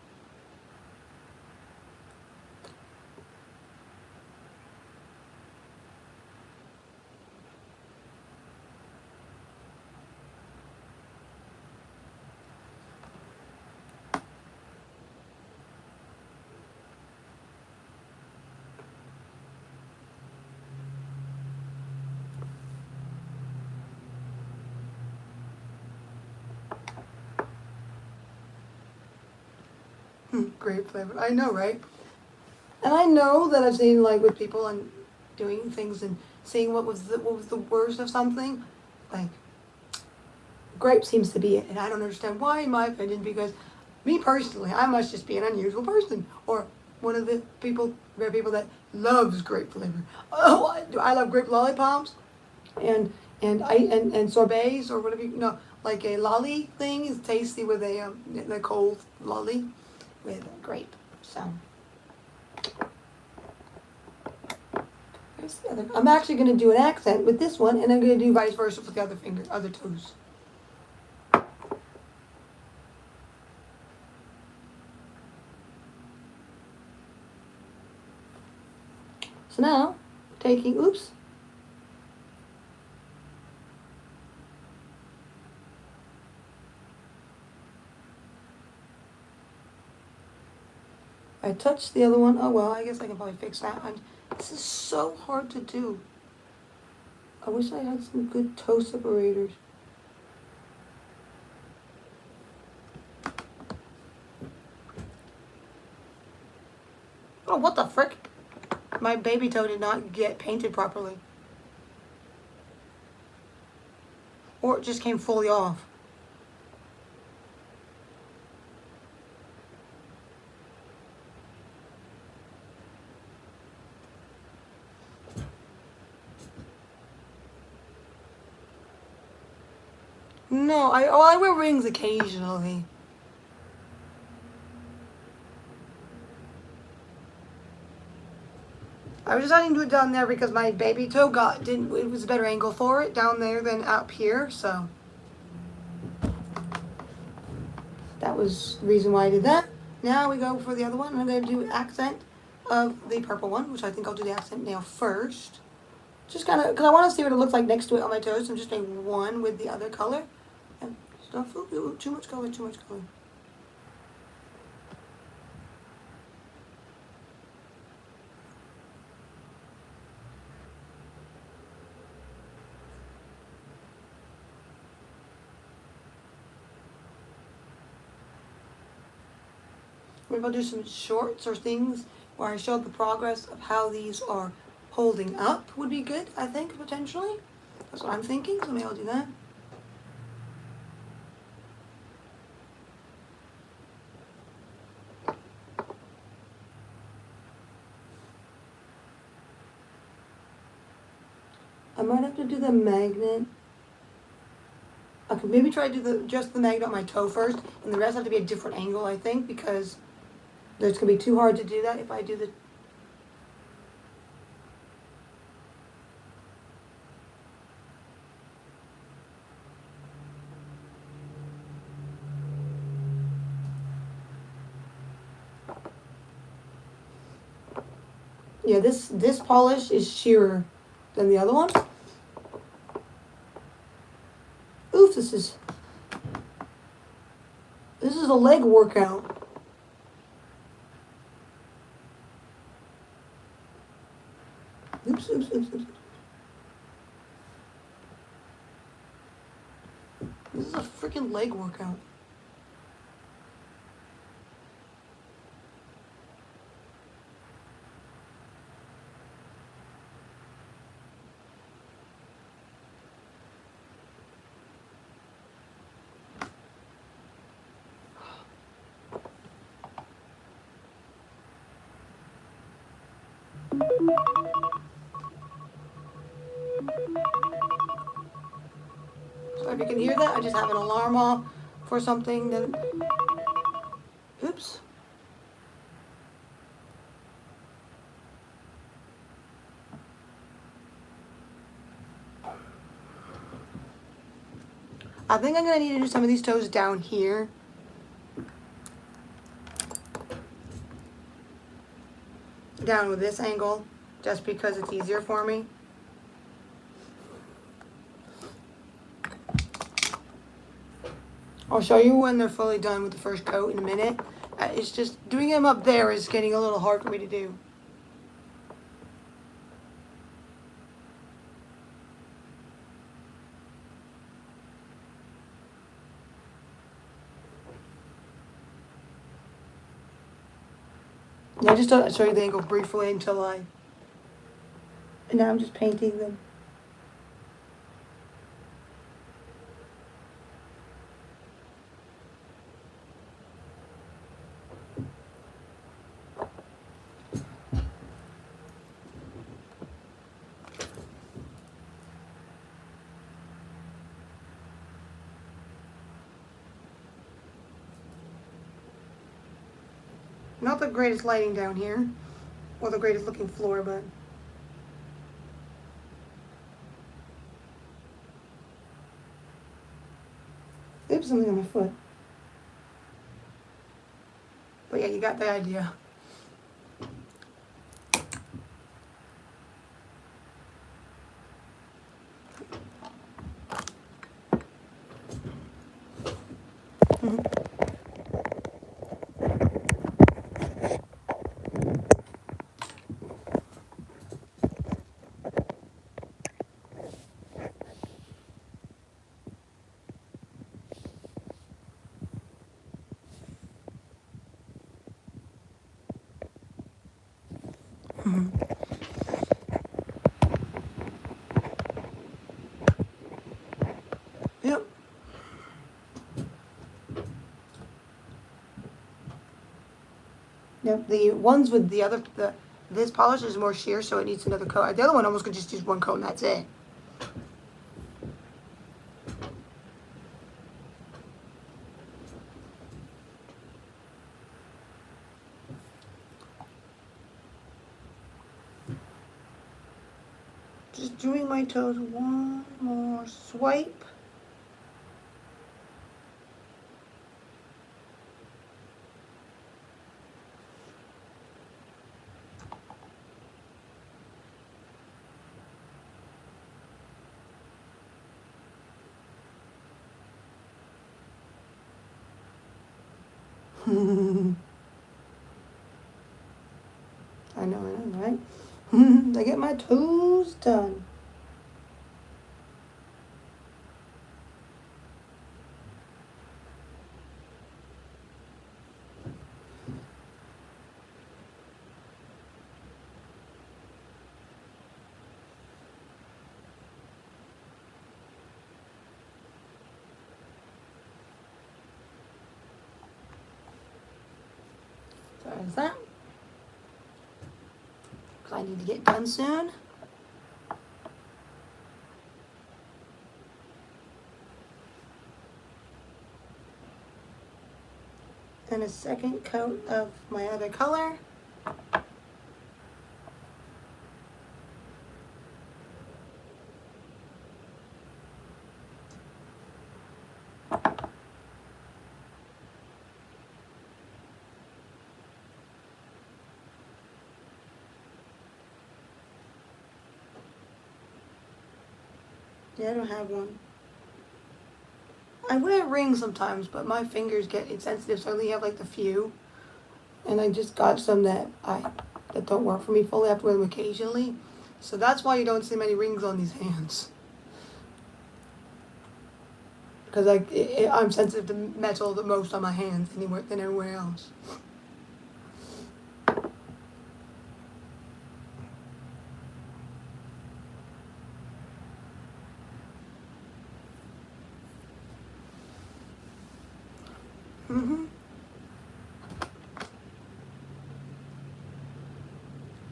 Grape flavor. I know, right? And I know that I've seen like with people and doing things and seeing what was the worst of something, like grape seems to be it, and I don't understand why, in my opinion, because me personally, I must just be an unusual person, or one of the rare people that loves grape flavor. Oh, I love grape lollipops, and sorbets or whatever like a lolly thing is tasty with a cold lolly with grape. So here's the other. I'm actually going to do an accent with this one, and I'm going to do vice versa for the other toes. So now, taking, oops. I touched the other one. Oh well, I guess I can probably fix that. This is so hard to do. I wish I had some good toe separators. Oh, what the frick? My baby toe did not get painted properly. or it just came fully off. No, I wear rings occasionally. I was deciding to do it down there because my baby toe it was a better angle for it down there than up here, so that was the reason why I did that. Now we go for the other one. I'm going to do accent of the purple one, which I think I'll do the accent nail first. Just kind of, because I want to see what it looks like next to it on my toes. So I'm just doing one with the other color. And stuff, too much color, too much color. Maybe I'll do some shorts or things where I show the progress of how these are holding up would be good, I think, potentially. That's what I'm thinking, so maybe I'll do that. I might have to do the magnet. I could maybe try to do just the magnet on my toe first, and the rest have to be a different angle, I think, because it's going to be too hard to do that if I do the... Yeah, this polish is sheerer than the other one. Oof, this is a leg workout. Oops, oops, oops, oops. This is a freaking leg workout. So if you can hear that, I just have an alarm off for something. Then, oops. I think I'm gonna need to do some of these toes down here. Down with this angle, just because it's easier for me. I'll show you when they're fully done with the first coat in a minute. It's just, doing them up there is getting a little hard for me to do. I just thought I'd show you the angle briefly until and now I'm just painting them. Not the greatest lighting down here, or the greatest looking floor, but oops, something on my foot. But yeah, you got the idea. the ones with this polish is more sheer, so it needs another coat. The other one almost could just use one coat and that's it. Just doing my toes, one more swipe. I know, right? I get my toes done. So there's that. Because I need to get done soon. And a second coat of my other color. Yeah, I don't have one. I wear rings sometimes, but my fingers get insensitive, so I only have like the few. And I just got some that don't work for me fully. I have to wear them occasionally. So that's why you don't see many rings on these hands. Because I'm sensitive to metal the most on my hands than anywhere else.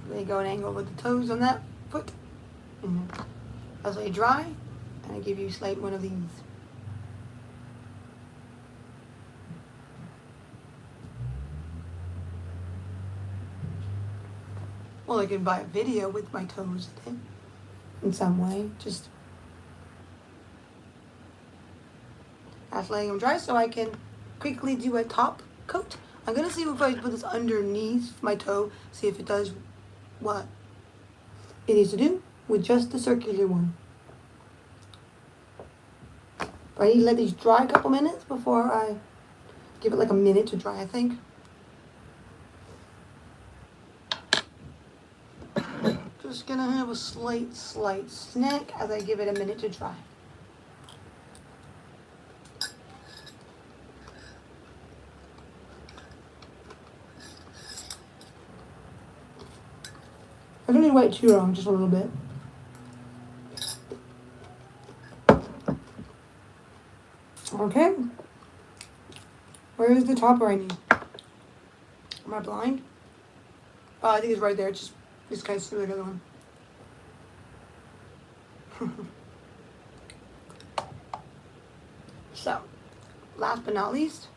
There you go, an angle with the toes on that foot. And as they dry, and I give you slate one of these. Well, I can buy a video with my toes in some way. Just after letting them dry so I can quickly do a top coat. I'm going to see if I put this underneath my toe, see if it does what it needs to do with just the circular one. But I need to let these dry a couple minutes before I give it like a minute to dry, I think. Just gonna have a slight snack as I give it a minute to dry. I don't need to wait too long, just a little bit. Okay. Where is the topper I need? Am I blind? Oh, I think it's right there. Just kind of see the other one. So, last but not least,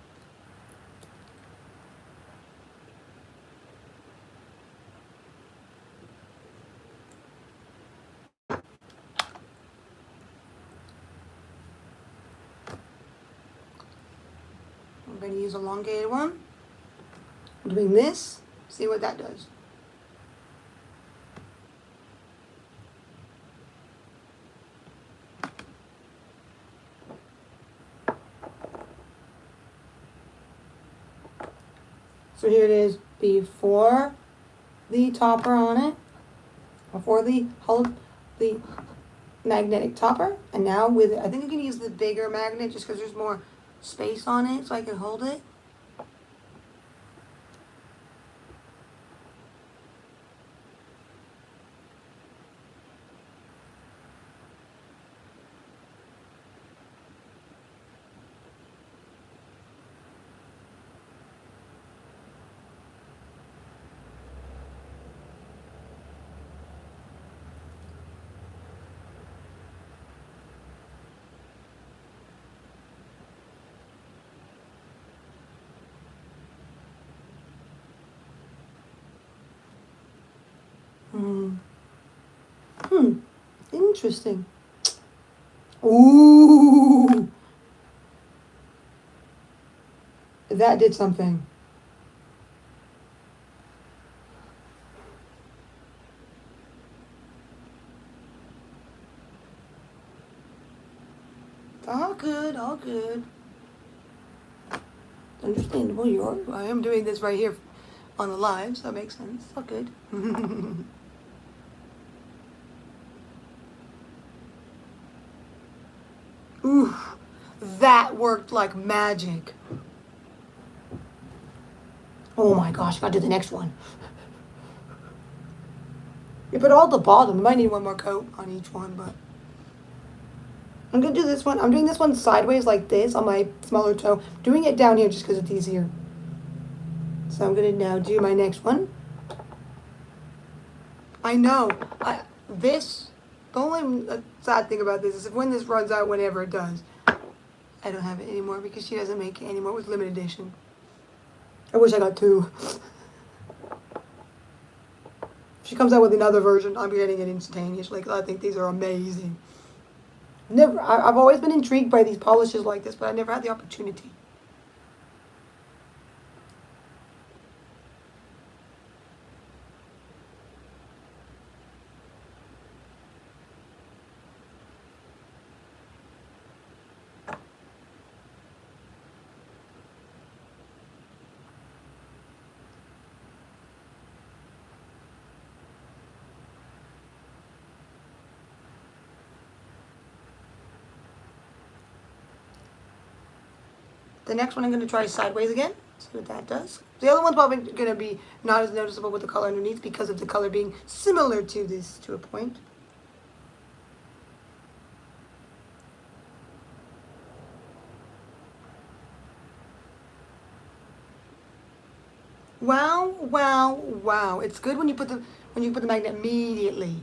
I'm going to use a elongated one. I'm doing this. See what that does. So here it is before the topper on it, before the magnetic topper, and now with it, I think I can use the bigger magnet just because there's more space on it so I can hold it. Interesting. Ooh. That did something. All good, all good. Understandable. I am doing this right here on the live, so that makes sense. All good. Ooh, that worked like magic. Oh my gosh, I gotta do the next one. You put all at the bottom. I might need one more coat on each one, but I'm gonna do this one. I'm doing this one sideways like this on my smaller toe. Doing it down here just because it's easier. So I'm gonna now do my next one. I know. This. The only sad thing about this is if when this runs out, whenever it does, I don't have it anymore because she doesn't make it anymore with limited edition. I wish I got two. If she comes out with another version, I'm getting it instantaneously because I think these are amazing. I've always been intrigued by these polishes like this, but I never had the opportunity. The next one I'm going to try sideways again. See what that does. The other one's probably going to be not as noticeable with the color underneath because of the color being similar to this to a point. Wow, wow, wow. It's good when you put the magnet immediately.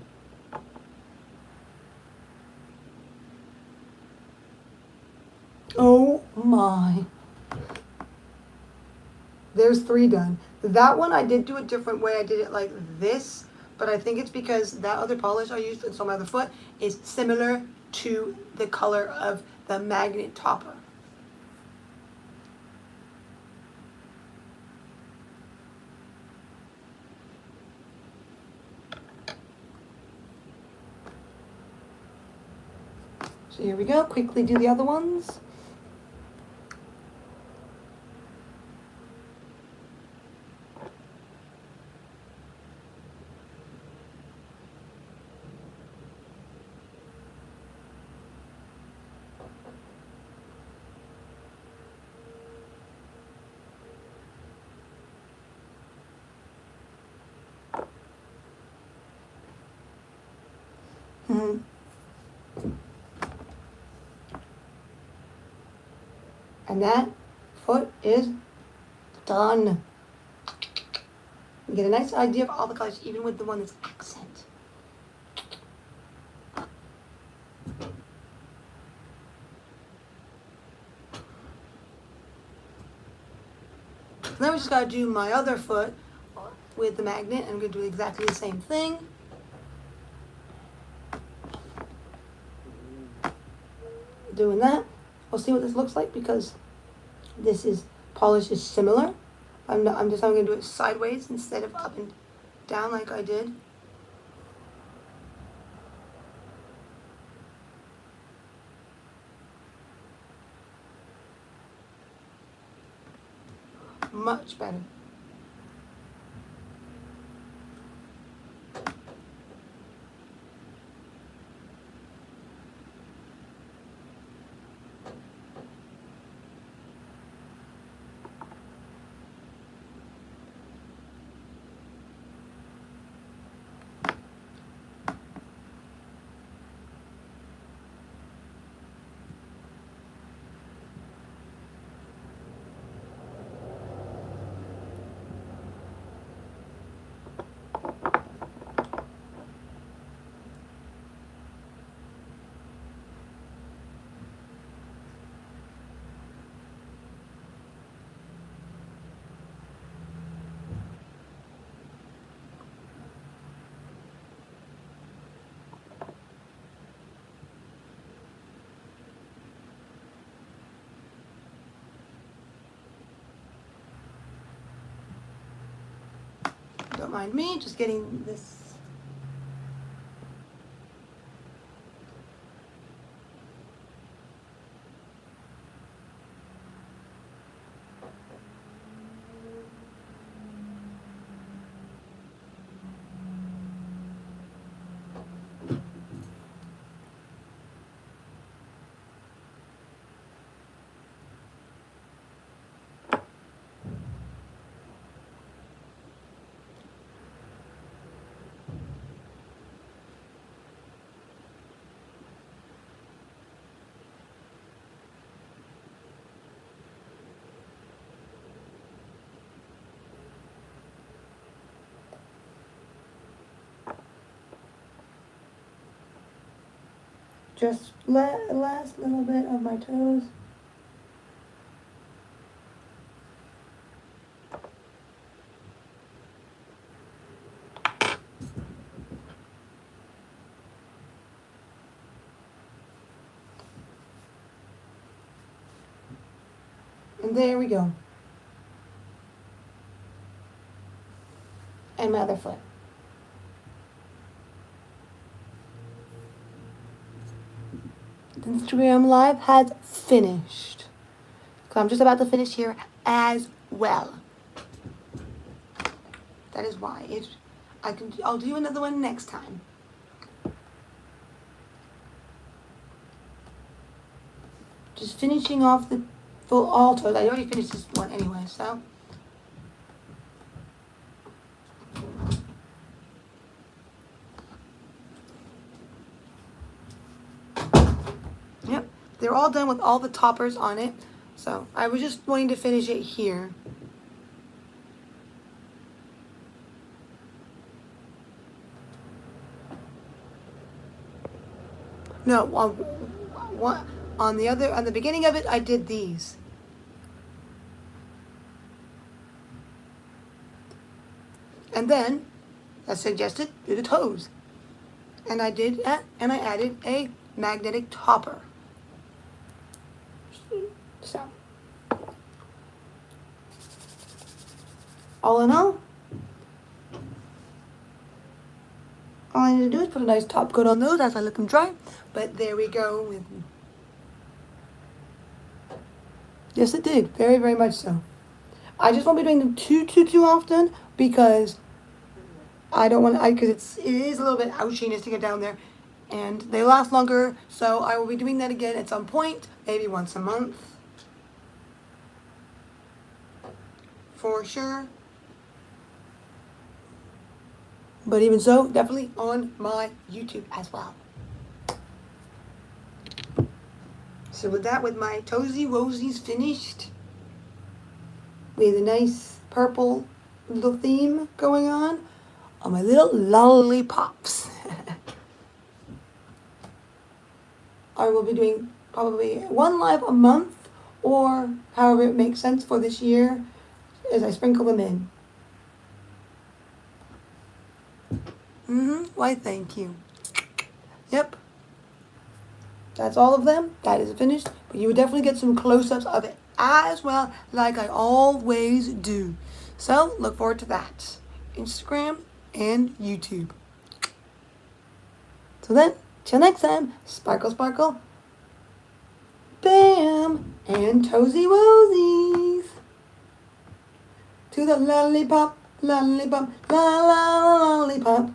Oh my. There's 3 done. That one I did do a different way. I did it like this, but I think it's because that other polish I used on my other foot is similar to the color of the magnet topper. So here we go. Quickly do the other ones. Mm-hmm. And that foot is done. You get a nice idea of all the colors, even with the one that's accent. Then we just gotta do my other foot with the magnet. I'm gonna do exactly the same thing. Doing that. We'll see what this looks like because this polish is similar. I'm gonna do it sideways instead of up and down like I did. Much better. mind me, just getting this. Just last little bit of my toes. And there we go. And my other foot. Instagram Live has finished. So I'm just about to finish here as well. That is why I'll do another one next time. Just finishing off the full all toes. I already finished this one anyway, so. Yep, they're all done with all the toppers on it. So I was just wanting to finish it here. No, on the beginning of it, I did these. And then, as suggested, do the toes. And I did that, and I added a magnetic topper. So, all in all I need to do is put a nice top coat on those as I let them dry. But there we go. Yes, it did. Very, very much so. I just won't be doing them too often because I don't want because it is a little bit ouchiness to get down there, and they last longer. So I will be doing that again at some point, maybe once a month, for sure. But even so, definitely on my YouTube as well. So with that, with my Toesy Rosies finished, with a nice purple little theme going on my little lollipops. I will be doing probably one live a month, or however it makes sense for this year, as I sprinkle them in. Why, thank you. Yep. That's all of them. That is finished. But you will definitely get some close-ups of it as well, like I always do. So, look forward to that. Instagram and YouTube. So then, till next time, sparkle, sparkle, bam, and Toesy Rosies. To the lollipop, lollipop, la la la lollipop.